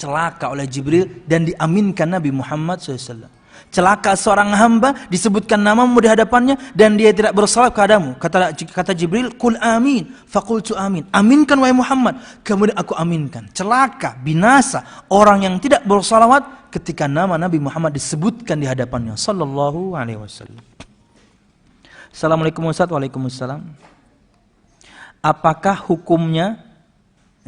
S1: celaka oleh Jibril dan diaminkan Nabi Muhammad SAW. Celaka seorang hamba disebutkan namamu di hadapannya dan dia tidak bersalawat kepadamu. Kata Jibril, "Qul amin." Faqultu amin. Aminkan wahai Muhammad. Kemudian aku aminkan. Celaka, binasa orang yang tidak bersalawat ketika nama Nabi Muhammad disebutkan di hadapannya sallallahu alaihi wasallam. Assalamualaikum Ustaz. Waalaikumsalam. Apakah hukumnya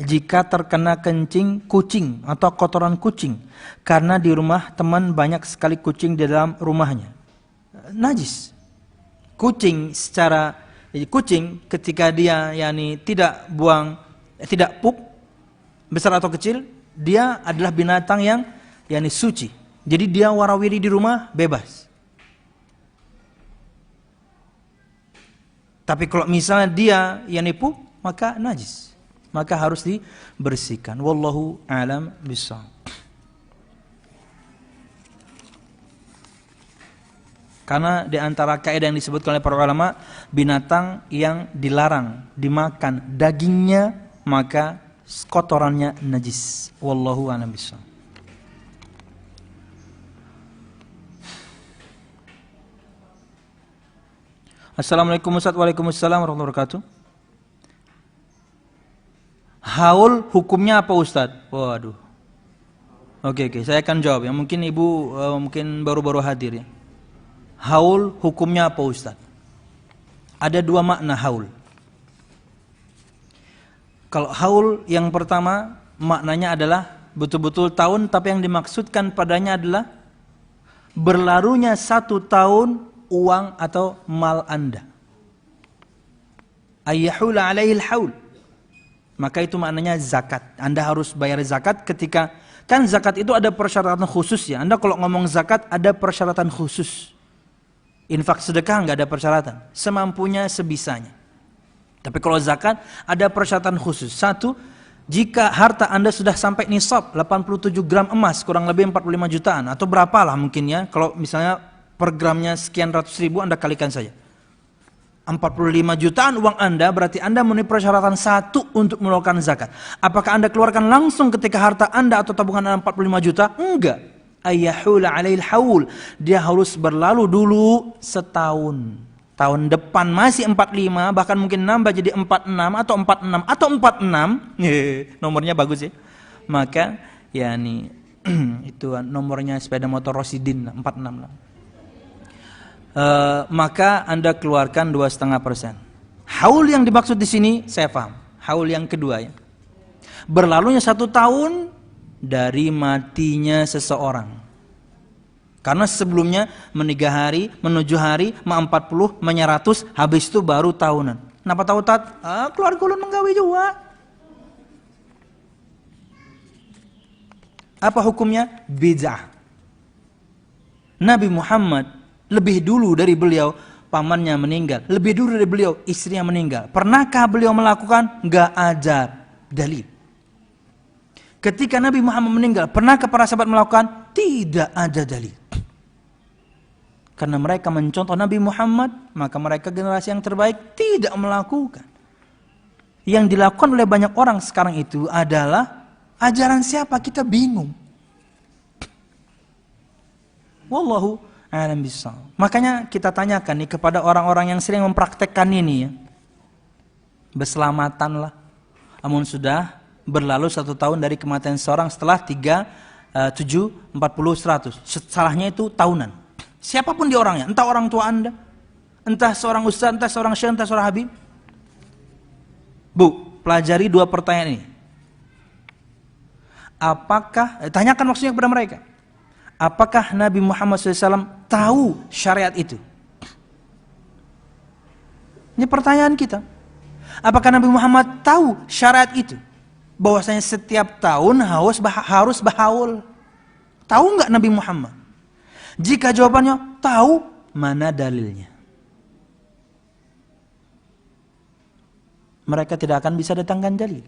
S1: jika terkena kencing kucing atau kotoran kucing karena di rumah teman banyak sekali kucing di dalam rumahnya? Najis. Kucing ketika dia tidak pup besar atau kecil, dia adalah binatang yang suci. Jadi dia warawiri di rumah bebas. Tapi kalau misalnya dia pup, maka najis. Maka harus dibersihkan. Wallahu a'lam bishawab. Karena di antara kaidah yang disebutkan oleh para ulama, binatang yang dilarang dimakan dagingnya maka kotorannya najis. Wallahu a'lam bishawab. Assalamualaikum warahmatullahi wabarakatuh. Haul hukumnya apa Ustadz? Waduh. Oke, saya akan jawab ya. Mungkin ibu mungkin baru-baru hadir ya. Haul hukumnya apa Ustadz? Ada dua makna haul. Kalau haul yang pertama maknanya adalah betul-betul tahun, tapi yang dimaksudkan padanya adalah berlarunya 1 tahun uang atau mal Anda. Ayyahula alaihil haul. Maka itu maknanya zakat. Anda harus bayar zakat ketika, kan zakat itu ada persyaratan khusus ya. Anda kalau ngomong zakat ada persyaratan khusus. Infak sedekah nggak ada persyaratan. Semampunya, sebisanya. Tapi kalau zakat ada persyaratan khusus. 1, jika harta Anda sudah sampai nisab 87 gram emas, kurang lebih 45 jutaan. Atau berapalah mungkin ya. Kalau misalnya per gramnya sekian ratus ribu, Anda kalikan saja. 45 jutaan uang Anda, berarti Anda memenuhi persyaratan 1 untuk mengeluarkan zakat. Apakah Anda keluarkan langsung ketika harta Anda atau tabungan Anda 45 juta? Enggak. Ayyahula alaihil haul. Dia harus berlalu dulu setahun. Tahun depan masih 45, bahkan mungkin nambah jadi 46 atau 46 atau 46. Nomornya bagus ya. Maka itu nomornya sepeda motor Rosidin 46 lah. Maka Anda keluarkan 2,5%. Haul yang dimaksud di sini saya paham. Haul yang kedua ya. Berlalunya 1 tahun dari matinya seseorang. Karena sebelumnya men3 hari, men7 hari, ma40, ma100, habis itu baru tahunan. Kenapa tahu tat? Keluarga ulun menggawe juga. Apa hukumnya? Bid'ah. Nabi Muhammad lebih dulu dari beliau pamannya meninggal, lebih dulu dari beliau istrinya meninggal. Pernahkah beliau melakukan? Enggak ada dalil. Ketika Nabi Muhammad meninggal, pernahkah para sahabat melakukan? Tidak ada dalil. Karena mereka mencontoh Nabi Muhammad, maka mereka generasi yang terbaik tidak melakukan. Yang dilakukan oleh banyak orang sekarang itu adalah ajaran siapa, kita bingung. Wallahu a'lam bishawab. Makanya kita tanyakan nih kepada orang-orang yang sering mempraktekkan ini ya. Berselamatkanlah. Namun sudah berlalu 1 tahun dari kematian seorang setelah 3, 7, 40, 100. Salahnya itu tahunan. Siapapun dia orangnya, entah orang tua Anda, entah seorang ustaz, entah seorang syekh, entah seorang habib. Bu, pelajari 2 pertanyaan ini. Apakah, tanyakan maksudnya kepada mereka. Apakah Nabi Muhammad SAW tahu syariat itu? Ini pertanyaan kita. Apakah Nabi Muhammad tahu syariat itu? Bahwasanya setiap tahun harus berhaul. Tahu nggak Nabi Muhammad? Jika jawabannya tahu, mana dalilnya? Mereka tidak akan bisa datangkan dalil.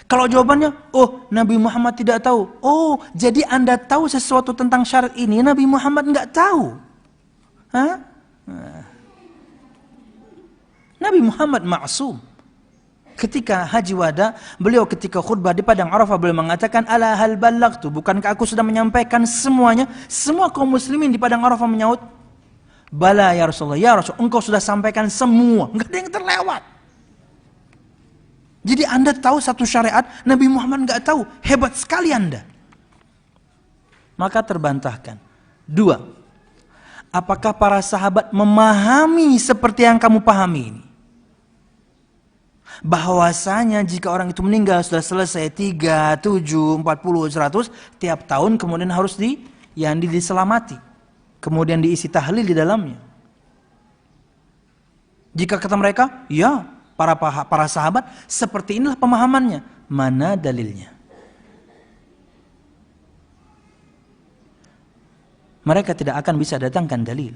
S1: Kalau jawabannya, oh Nabi Muhammad tidak tahu. Oh, jadi Anda tahu sesuatu tentang syariat ini, Nabi Muhammad nggak tahu. Hah? Nabi Muhammad maksum. Ketika haji wada, beliau ketika khutbah di Padang Arafah, beliau mengatakan, ala hal ballagtu, bukankah aku sudah menyampaikan semuanya? Semua kaum muslimin di Padang Arafah menyaut, bala ya Rasulullah, ya Rasul, engkau sudah sampaikan semua, enggak ada yang terlewat. Jadi Anda tahu satu syariat, Nabi Muhammad enggak tahu, hebat sekali Anda. Maka terbantahkan. 2, apakah para sahabat memahami seperti yang kamu pahami ini? Bahwasanya jika orang itu meninggal sudah selesai 3, 7, 40, 100, tiap tahun kemudian harus diselamati. Kemudian diisi tahlil di dalamnya. Jika kata mereka, ya para sahabat seperti inilah pemahamannya. Mana dalilnya? Mereka tidak akan bisa datangkan dalil.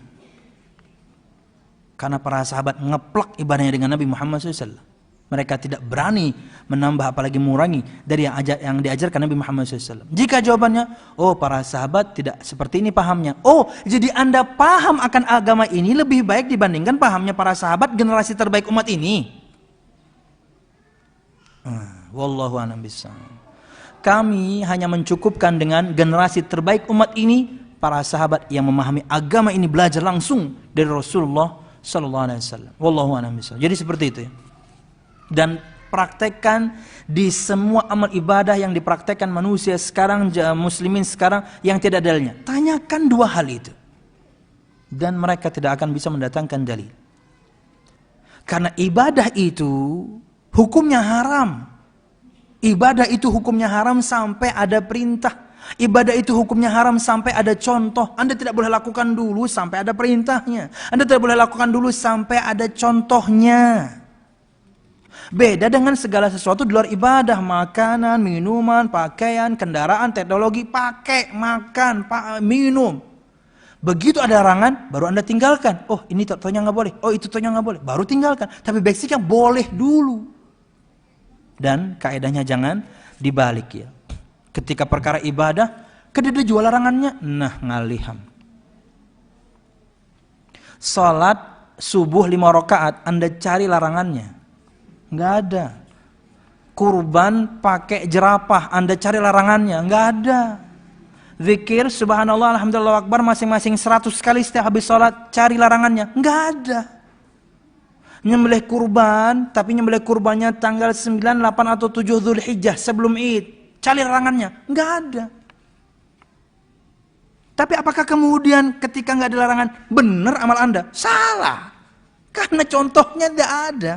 S1: Karena para sahabat ngeplak ibadahnya dengan Nabi Muhammad SAW. Mereka tidak berani menambah apalagi mengurangi dari yang diajarkan Nabi Muhammad SAW. Jika jawabannya, oh para sahabat tidak seperti ini pahamnya. Oh, jadi Anda paham akan agama ini lebih baik dibandingkan pahamnya para sahabat generasi terbaik umat ini. Wallahu a'lam bishawab. Kami hanya mencukupkan dengan generasi terbaik umat ini, para sahabat yang memahami agama ini belajar langsung dari Rasulullah SAW. Wallahu a'lam bishawab. Jadi seperti itu ya. Dan praktekkan di semua amal ibadah yang dipraktekkan manusia sekarang, muslimin sekarang yang tidak dalilnya. Tanyakan 2 hal itu. Dan mereka tidak akan bisa mendatangkan dalil. Karena ibadah itu hukumnya haram. Ibadah itu hukumnya haram sampai ada perintah. Ibadah itu hukumnya haram sampai ada contoh. Anda tidak boleh lakukan dulu sampai ada perintahnya. Anda tidak boleh lakukan dulu sampai ada contohnya. Beda dengan segala sesuatu di luar ibadah, makanan, minuman, pakaian, kendaraan, teknologi, pakai, makan, minum. Begitu ada larangan, baru Anda tinggalkan. Oh ini contohnya nggak boleh, oh itu contohnya nggak boleh, baru tinggalkan. Tapi basicnya boleh dulu. Dan kaedahnya jangan dibalik ya. Ketika perkara ibadah, kedede jual larangannya, nah ngaliham. Salat subuh 5 rakaat, Anda cari larangannya. Nggak ada. Kurban pakai jerapah, Anda cari larangannya, nggak ada. Zikir subhanallah alhamdulillah akbar masing-masing 100 kali setiap habis sholat, cari larangannya, nggak ada. Nyembelih kurban, tapi nyembelih kurbannya tanggal 9, 8 atau 7 Dzulhijjah sebelum Id, cari larangannya, nggak ada. Tapi apakah kemudian ketika nggak ada larangan, benar amal Anda? Salah. Karena contohnya tidak ada.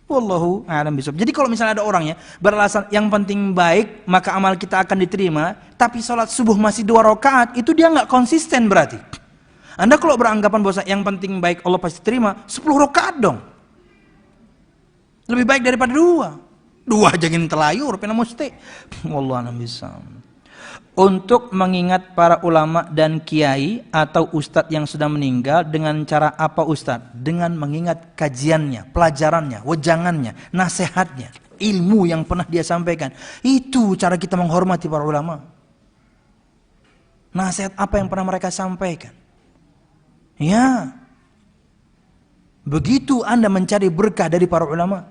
S1: Wallahu a'lam bishawab. Jadi kalau misalnya ada orang ya beralasan yang penting baik maka amal kita akan diterima, tapi sholat subuh masih 2 rakaat, itu dia nggak konsisten berarti. Anda kalau beranggapan bahwa yang penting baik Allah pasti terima, 10 rakaat dong. Lebih baik daripada 2. 2 jangan terlayur, pena mesti. Wallahu a'lam bishawab. untuk mengingat para ulama dan kiai atau ustadz yang sudah meninggal dengan cara apa ustadz? Dengan mengingat kajiannya, pelajarannya, wejangannya, nasihatnya, ilmu yang pernah dia sampaikan. Itu cara kita menghormati para ulama. Nasihat apa yang pernah mereka sampaikan. Ya, begitu Anda mencari berkah dari para ulama,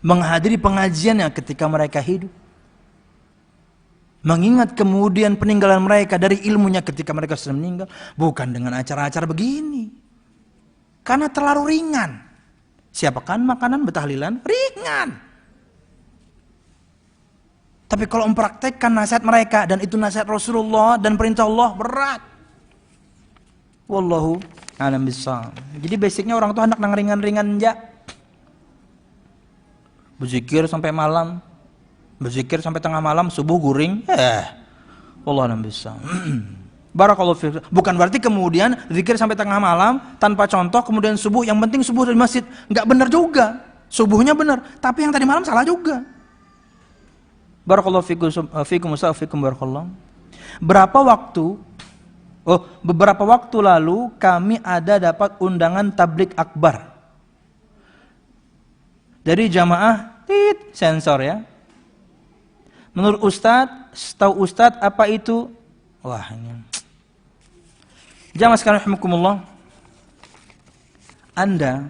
S1: menghadiri pengajiannya ketika mereka hidup, mengingat kemudian peninggalan mereka dari ilmunya ketika mereka sudah meninggal, bukan dengan acara-acara begini. Karena terlalu ringan. Siapakan makanan bertahlilan? Ringan. Tapi kalau mempraktekkan nasihat mereka, dan itu nasihat Rasulullah dan perintah Allah, berat. Wallahu a'lam bishawab. Jadi basicnya orang tuh anak nang ringan-ringan aja. Berzikir sampai malam, berzikir sampai tengah malam, subuh guring. Wallahu a'lam bishawab. Barakallahu fiik. Bukan berarti kemudian zikir sampai tengah malam tanpa contoh, kemudian subuh yang penting subuh di masjid. Enggak benar juga. Subuhnya benar, tapi yang tadi malam salah juga. Barakallahu fiikum barakallahu. Beberapa waktu lalu kami ada dapat undangan tablik akbar dari jamaah sensor ya. Menurut setahu Ustadz apa itu? Wah, ini. Jamaah sekalian rahimakumullah. Anda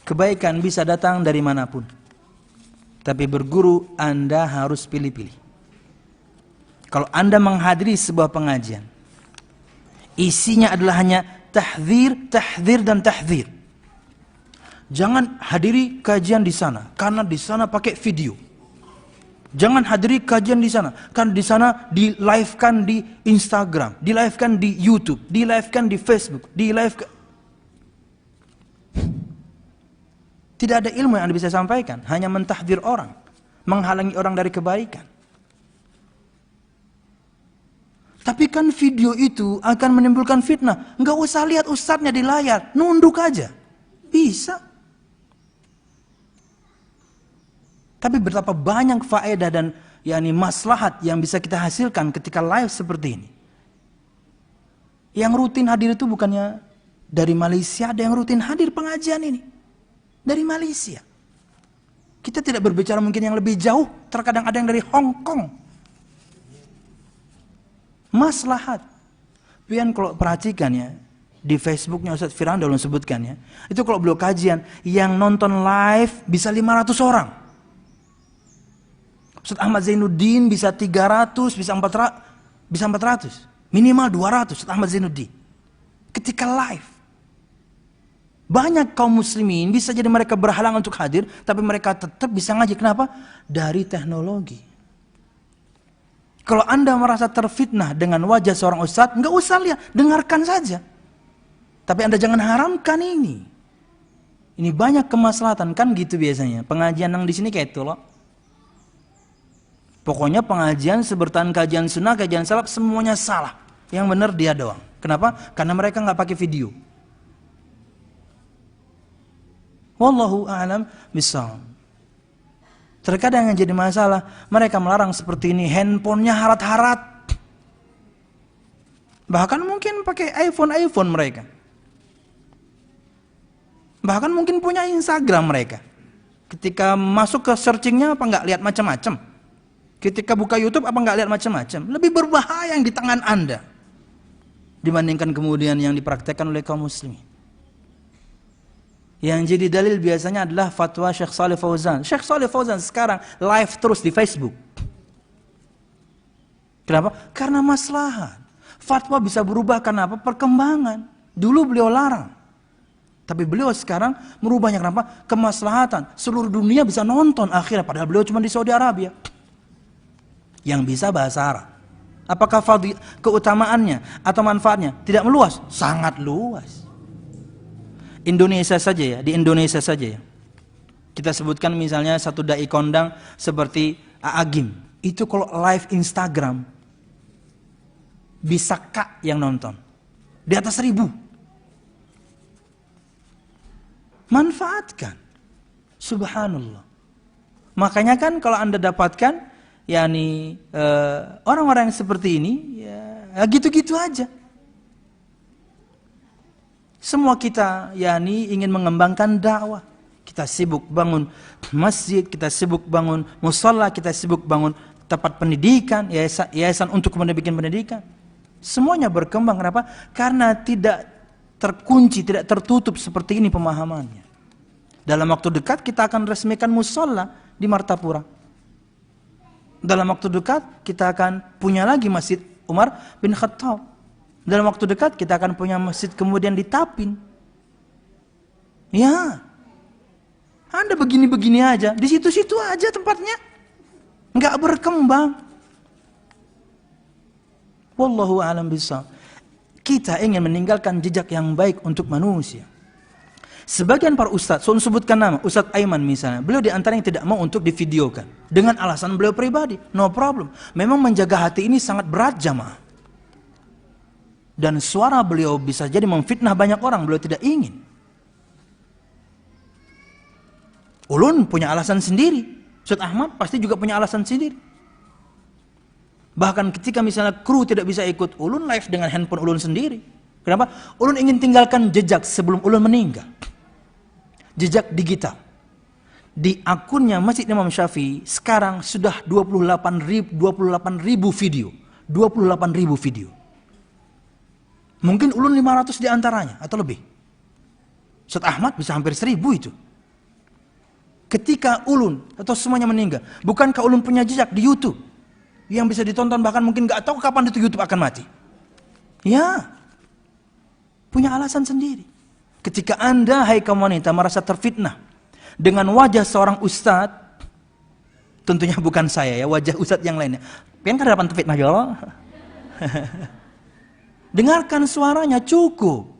S1: kebaikan bisa datang dari manapun. Tapi berguru Anda harus pilih-pilih. Kalau Anda menghadiri sebuah pengajian, isinya adalah hanya tahdzir, dan tahdzir. Jangan hadiri kajian di sana, karena di sana pakai video. Jangan hadiri kajian di sana, karena di sana di-live-kan di Instagram, di-live-kan di YouTube, di-live-kan di Facebook, di-live-kan. Tidak ada ilmu yang Anda bisa sampaikan, hanya mentahdzir orang, menghalangi orang dari kebaikan. Tapi kan video itu akan menimbulkan fitnah. Enggak usah lihat ustadznya di layar, nunduk aja. Bisa. Tapi betapa banyak faedah dan maslahat yang bisa kita hasilkan ketika live seperti ini. Yang rutin hadir itu bukannya dari Malaysia, ada yang rutin hadir pengajian ini. Dari Malaysia. Kita tidak berbicara mungkin yang lebih jauh, terkadang ada yang dari Hong Kong. Maslahat. Pian kalau perhatikan ya, di Facebooknya Ustaz Firanda belum sebutkan ya, itu kalau beliau kajian, yang nonton live bisa 500 orang. Ustaz Ahmad Zainuddin bisa 300, bisa 400. Minimal 200 Ustaz Ahmad Zainuddin. Ketika live. Banyak kaum muslimin bisa jadi mereka berhalangan untuk hadir, tapi mereka tetap bisa ngaji. Kenapa? Dari teknologi. Kalau Anda merasa terfitnah dengan wajah seorang ustadz, nggak usah lihat, dengarkan saja. Tapi Anda jangan haramkan ini. Ini banyak kemaslahatan, kan gitu biasanya. Pengajian yang di sini kayak itu loh. Pokoknya pengajian sebertahan kajian sunnah, kajian salaf, semuanya salah. Yang benar dia doang. Kenapa? Karena mereka nggak pakai video. Wallahu a'lam bishawab. Terkadang yang jadi masalah, mereka melarang seperti ini, handphonenya harat-harat. Bahkan mungkin pakai iPhone mereka. Bahkan mungkin punya Instagram mereka. Ketika masuk ke searchingnya apa nggak lihat macam-macam. Ketika buka YouTube apa nggak lihat macam-macam. Lebih berbahaya yang di tangan Anda dibandingkan kemudian yang dipraktekkan oleh kaum muslimin. Yang jadi dalil biasanya adalah fatwa Syekh Shalih Fauzan. Syekh Shalih Fauzan sekarang live terus di Facebook. Kenapa? Karena maslahat. Fatwa bisa berubah karena apa? Perkembangan. Dulu beliau larang. Tapi beliau sekarang merubahnya kenapa? Kemaslahatan. Seluruh dunia bisa nonton akhirnya. Padahal beliau cuma di Saudi Arabia. Yang bisa bahasa Arab. Apakah keutamaannya atau manfaatnya? Tidak meluas? Sangat luas. Indonesia saja ya, di Indonesia saja ya. Kita sebutkan misalnya satu dai kondang seperti Aagim. Itu kalau live Instagram bisa Kak yang nonton. Di atas 1000. Manfaatkan. Subhanallah. Makanya kan kalau Anda dapatkan yakni orang-orang yang seperti ini ya gitu-gitu aja. Semua kita yakni ingin mengembangkan dakwah. Kita sibuk bangun masjid, kita sibuk bangun musalla, kita sibuk bangun tempat pendidikan, yayasan untuk kemudian bikin pendidikan. Semuanya berkembang. Kenapa? Karena tidak terkunci, tidak tertutup seperti ini pemahamannya. Dalam waktu dekat kita akan resmikan musalla di Martapura. Dalam waktu dekat kita akan punya lagi Masjid Umar bin Khattab. Dalam waktu dekat kita akan punya masjid kemudian di Tapin. Ya, Anda begini-begini aja, di situ-situ aja tempatnya, nggak berkembang. Wallahu a'lam bishawab. Kita ingin meninggalkan jejak yang baik untuk manusia. Sebagian para ustadz, saya sebutkan nama, Ustadz Aiman misalnya, beliau di antara yang tidak mau untuk divideokan. Dengan alasan beliau pribadi, no problem. Memang menjaga hati ini sangat berat jamaah. Dan suara beliau bisa jadi memfitnah banyak orang, beliau tidak ingin. Ulun punya alasan sendiri, Ustadz Ahmad pasti juga punya alasan sendiri. Bahkan ketika misalnya kru tidak bisa ikut, ulun live dengan handphone ulun sendiri. Kenapa? Ulun ingin tinggalkan jejak sebelum ulun meninggal. Jejak digital. Di akunnya Masjid Imam Syafi'i sekarang sudah 28.000 video. 28.000 video. Mungkin ulun 500 di antaranya atau lebih. Ustadz Ahmad bisa hampir 1000 itu. Ketika ulun atau semuanya meninggal, bukankah ulun punya jejak di YouTube yang bisa ditonton, bahkan mungkin gak tahu kapan itu YouTube akan mati? Ya, punya alasan sendiri. Ketika Anda, hai kaum wanita, merasa terfitnah dengan wajah seorang ustadz, tentunya bukan saya ya, wajah ustadz yang lainnya. Pengen kan dapat terfitnah ya? Dengarkan suaranya cukup.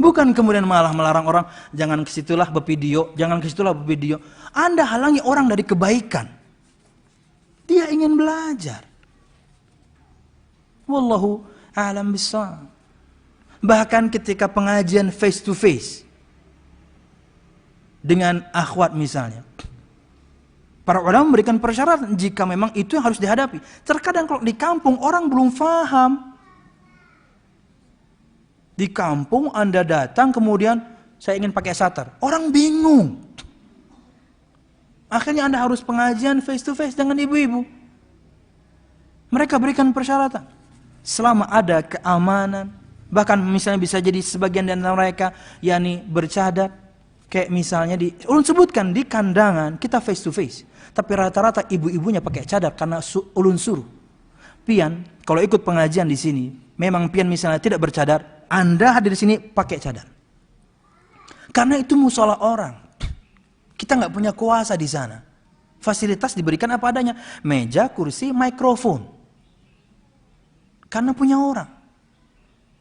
S1: Bukan kemudian malah melarang orang, jangan ke situlah bervideo, jangan ke situlah bervideo. Anda halangi orang dari kebaikan. Dia ingin belajar. Wallahu a'lam bishawab. Bahkan ketika pengajian face to face dengan akhwat misalnya, para ulama memberikan persyaratan jika memang itu yang harus dihadapi. Terkadang kalau di kampung orang belum paham. Di kampung Anda datang kemudian saya ingin pakai satar, orang bingung. Akhirnya Anda harus pengajian face to face dengan ibu-ibu. Mereka berikan persyaratan selama ada keamanan. Bahkan misalnya bisa jadi sebagian dari mereka yakni bercadar, kayak misalnya ulun sebutkan di kandangan kita face to face, tapi rata-rata ibu-ibunya pakai cadar karena ulun suruh. Pian kalau ikut pengajian di sini, memang pian misalnya tidak bercadar, Anda hadir di sini pakai cadar. Karena itu musola orang. Kita nggak punya kuasa di sana. Fasilitas diberikan apa adanya, meja, kursi, mikrofon. Karena punya orang.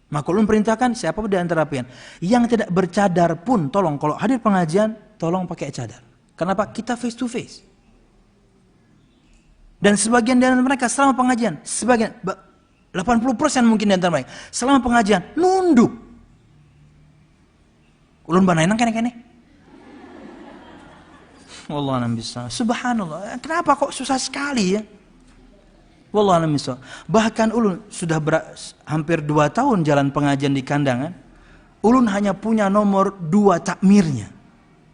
S1: Maka ulun perintahkan siapa di antara pian yang tidak bercadar pun tolong kalau hadir pengajian tolong pakai cadar. Kenapa? Kita face to face. Dan sebagian dari mereka selama pengajian, sebagian 80% mungkin di antara mereka selama pengajian nunduk. Ulun banainang kene-kene. Wallahu a'lam bishawab. Subhanallah. Kenapa kok susah sekali ya? Wallahu a'lam bishawab. Bahkan ulun sudah hampir 2 tahun jalan pengajian di kandangan. Ulun hanya punya nomor 2 takmirnya.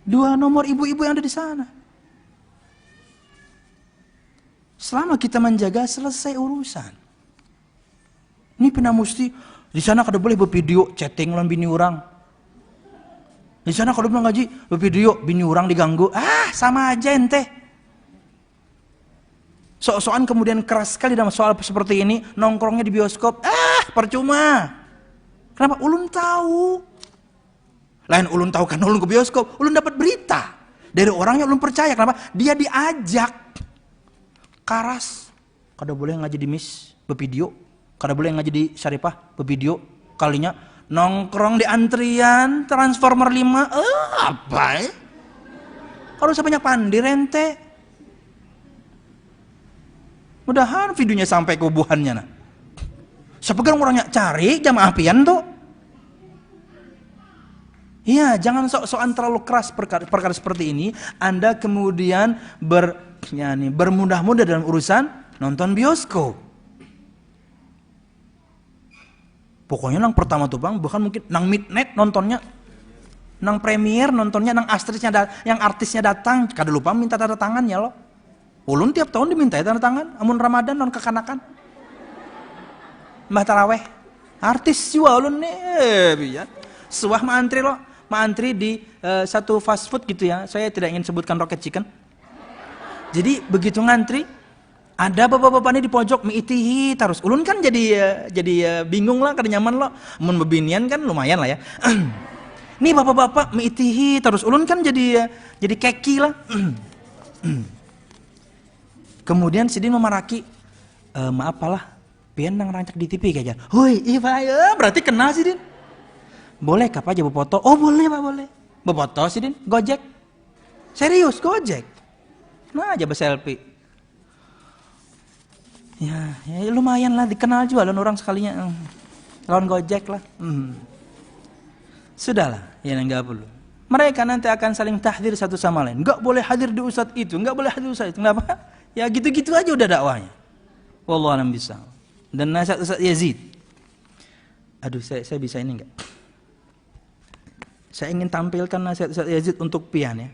S1: 2 nomor ibu-ibu yang ada di sana. Selama kita menjaga selesai urusan. Ini pernah mesti di sana kada boleh bervideo chatting lawan bini orang. Di sana kalau belum ngaji bervideo bini orang diganggu. Sama aja ente. Sok-sokan kemudian keras sekali dalam soal seperti ini, nongkrongnya di bioskop, percuma. Kenapa? Ulun tahu. Lain ulun tahu kan ulun ke bioskop, ulun dapat berita dari orang yang ulun percaya. Kenapa? Dia diajak. Karas, kada boleh ngaji di MIS bervideo, kada boleh ngaji di Syarifah bervideo. Kalinya nongkrong di antrian Transformer 5, apa ya? Kalau sebanyak pandir ente. Mudahan videonya sampai ke ubuhannya nah. Sepegang orangnya cari jamaah pian tuh. Iya, jangan sok-sokan terlalu keras perkara seperti ini. Anda kemudian yani bermudah-mudah dalam urusan nonton bioskop. Pokoknya nang pertama tuh bang, bahkan mungkin nang midnight nontonnya, nang premier nontonnya, nang yang artisnya datang, kada lupa minta tanda tangan ya lo. Ulun tiap tahun diminta tanda tangan, amun Ramadan non kekanakan. Mbah taraweh, artis juga ulun nih, biar. Suah maantri lo, maantri di satu fast food gitu ya. Saya tidak ingin sebutkan Rocket Chicken. Jadi begitu ngantri, ada bapak-bapak ini di pojok miitihi terus. Ulun kan jadi bingung lah, kada nyaman lo. Mun bebinian kan lumayan lah ya. Nih bapak-bapak miitihi terus. Ulun kan jadi keki lah. Kemudian Sidin memaraki, maaf lah, pian nang rancak di TV kayaknya. Hui, iya ya, berarti kena Sidin. Boleh kapa aja befoto? Oh boleh pak, boleh. Befoto Sidin, Gojek. Serius, Gojek. Nah aja selfie. Ya lumayan lah, dikenal juga lawan orang sekalinya. Lawan Gojek lah. Sudahlah, ya enggak perlu. Mereka nanti akan saling tahdir satu sama lain. Enggak boleh hadir di ustadz itu, enggak boleh hadir di ustadz itu. Kenapa? Ya gitu-gitu aja udah dakwahnya. Wallahu a'lam bishawab. Dan nasihat Ustaz Yazid. Aduh, saya bisa ini enggak? Saya ingin tampilkan nasihat Ustaz Yazid untuk pian ya.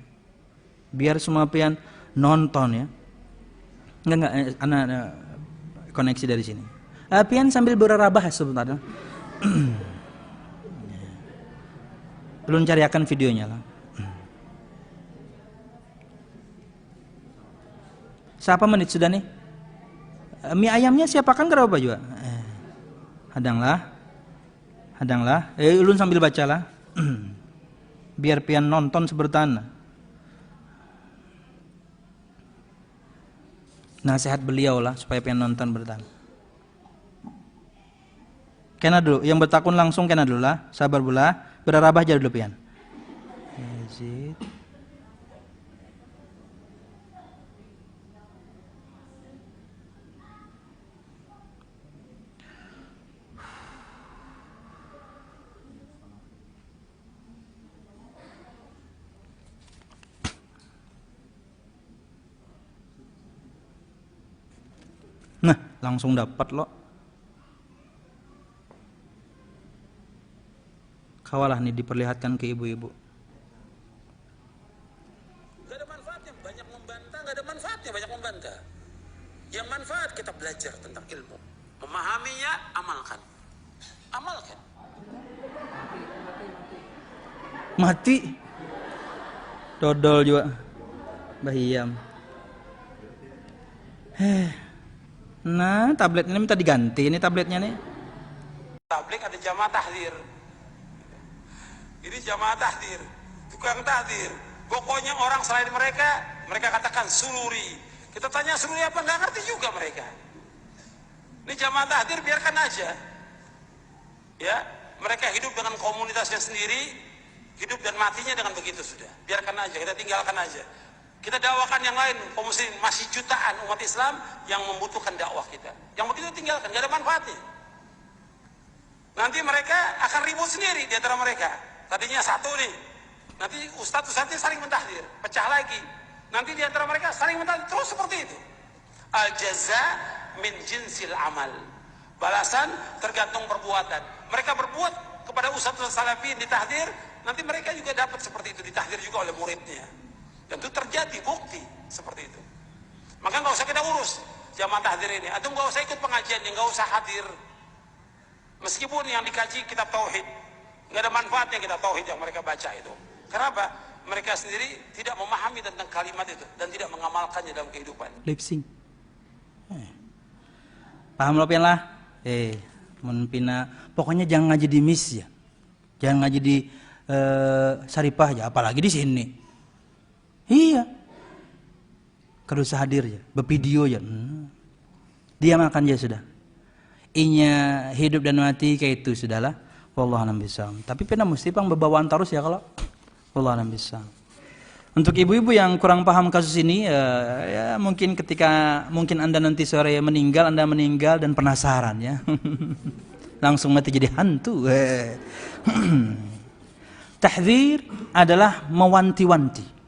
S1: Biar semua pian nonton ya. Enggak, anak koneksi dari sini. Pian sambil berarabah sebentar. Belum cariakan videonya lah. Siapa menit sudah nih? Mie ayamnya siapakan berapa juga? Hadanglah. Ulun sambil bacalah. Biar pian nonton sebertana. Nasihat beliau lah supaya pian nonton bertana. Kena dulu, yang bertakun langsung kena dulu lah. Sabar pula, berarabah aja dulu pian. Yazid. Nah, langsung dapat lo. Kawalah nih diperlihatkan ke ibu-ibu.
S2: Gak ada manfaatnya, banyak membantah, gak ada manfaatnya, banyak membantah. Yang manfaat kita belajar tentang ilmu. Memahaminya, amalkan. Amalkan.
S1: Mati. Dodol juga. Bahiyam. Nah, tabletnya minta diganti ini tabletnya nih.
S2: Tablik ada jamaah tahdir. Ini jamaah tahdir, tukang tahdir. Pokoknya orang selain mereka katakan suluri. Kita tanya suluri apa, nggak ngerti juga mereka. Ini jamaah tahdir biarkan aja. Ya, mereka hidup dengan komunitasnya sendiri, hidup dan matinya dengan begitu sudah. Biarkan aja, kita tinggalkan aja. Kita dakwakan yang lain, kaum muslimin, masih jutaan umat Islam yang membutuhkan dakwah kita. Yang begitu tinggalkan, gak ada manfaatnya. Nanti mereka akan ribut sendiri di antara mereka. Tadinya satu nih, nanti ustadz-ustadznya saling mentahdir, pecah lagi. Nanti di antara mereka saling mentahdir, terus seperti itu. Al-jaza min jinsil amal. Balasan tergantung perbuatan. Mereka berbuat kepada ustadz-ustadz salafin ditahdir, nanti mereka juga dapat seperti itu, ditahdir juga oleh muridnya. Dan itu terjadi bukti seperti itu. Maka nggak usah kita urus jamaah tahdir ini. Atau nggak usah ikut pengajian, nggak usah hadir. Meskipun yang dikaji kitab tauhid, nggak ada manfaatnya kitab tauhid yang mereka baca itu. Kenapa? Mereka sendiri tidak memahami tentang kalimat itu dan tidak mengamalkannya dalam kehidupan.
S1: Lip sync. Paham lo pian lah? Pina. Pokoknya jangan ngaji di mis ya. Jangan ngaji di Saripah aja, apalagi di sini. Iya. Kalau usah hadir ya, bervideo ya. Dia makan ya sudah. Inya hidup dan mati kayak itu sudahlah. Wallahu a'lam bishawab. Tapi pernah mesti pang berbawaan terus ya kalau. Wallahu a'lam bishawab. Untuk ibu-ibu yang kurang paham kasus ini, ya mungkin mungkin Anda nanti sore meninggal, Anda meninggal dan penasaran ya. Langsung mati jadi hantu. Tahdzir adalah mewanti-wanti.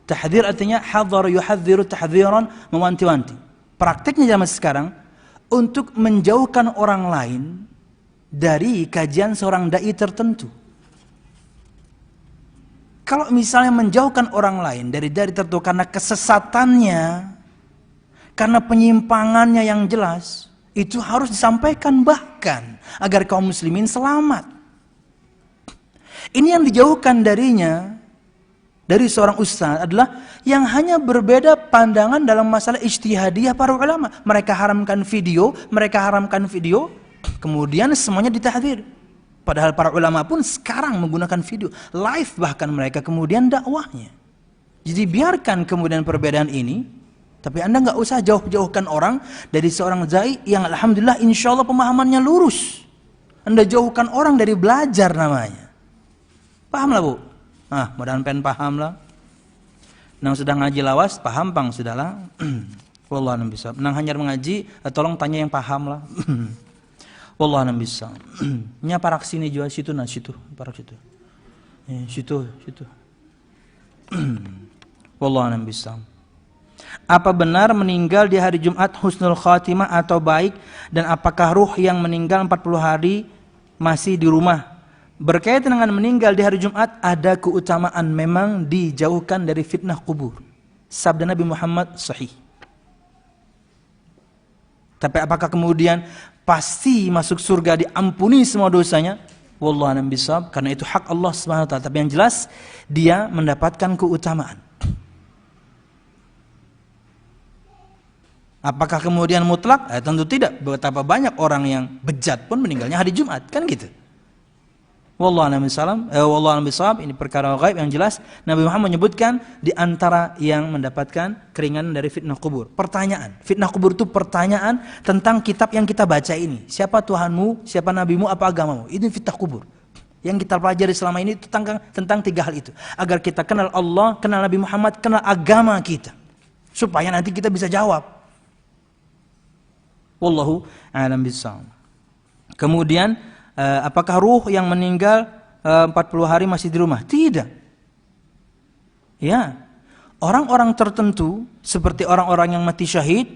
S1: Tahdzir artinya hadzara yuhadziru tahdziran, mewanti-wanti. Prakteknya zaman sekarang untuk menjauhkan orang lain dari kajian seorang dai tertentu. Kalau misalnya menjauhkan orang lain dari tertentu karena kesesatannya, karena penyimpangannya yang jelas, itu harus disampaikan bahkan agar kaum muslimin selamat. Ini yang dijauhkan darinya, dari seorang ustaz adalah yang hanya berbeda pandangan dalam masalah ijtihadiyah para ulama. Mereka haramkan video, kemudian semuanya ditahdzir. Padahal para ulama pun sekarang menggunakan video live, bahkan mereka kemudian dakwahnya. Jadi biarkan kemudian perbedaan ini, tapi Anda nggak usah jauh-jauhkan orang dari seorang dai yang alhamdulillah insya Allah pemahamannya lurus. Anda jauhkan orang dari belajar namanya. Paham lah Bu? Mudah-mudahan pengen paham lah. Nang sudah ngaji lawas, paham bang sudahlah. Wallahu a'lam bishawab. Nang hanya mengaji, tolong tanya yang paham lah. Wallahu a'lam bishawab. Nya parak sini juga situ parak situ. Situ. Wallahu a'lam bishawab. Apa benar meninggal di hari Jumat husnul khatimah atau baik, dan apakah ruh yang meninggal 40 hari masih di rumah? Berkaitan dengan meninggal di hari Jumat, ada keutamaan memang dijauhkan dari fitnah kubur. Sabda Nabi Muhammad sahih. Tapi apakah kemudian pasti masuk surga, diampuni semua dosanya? Wallahu a'lam bishawab, karena itu hak Allah Subhanahu wa taala. Tapi yang jelas dia mendapatkan keutamaan. Apakah kemudian mutlak? Tentu tidak. Betapa banyak orang yang bejat pun meninggalnya hari Jumat, kan gitu. Wallahu a'lam bishawab. Ini perkara ghaib yang jelas. Nabi Muhammad menyebutkan di antara yang mendapatkan keringanan dari fitnah kubur. Pertanyaan. Fitnah kubur itu pertanyaan tentang kitab yang kita baca ini. Siapa Tuhanmu, siapa nabimu, apa agamamu? Ini fitnah kubur. Yang kita pelajari selama ini tentang 3 hal itu. Agar kita kenal Allah, kenal Nabi Muhammad, kenal agama kita. Supaya nanti kita bisa jawab. Wallahu a'lam bishawab. Kemudian apakah ruh yang meninggal 40 hari masih di rumah? Tidak. Ya. Orang-orang tertentu seperti orang-orang yang mati syahid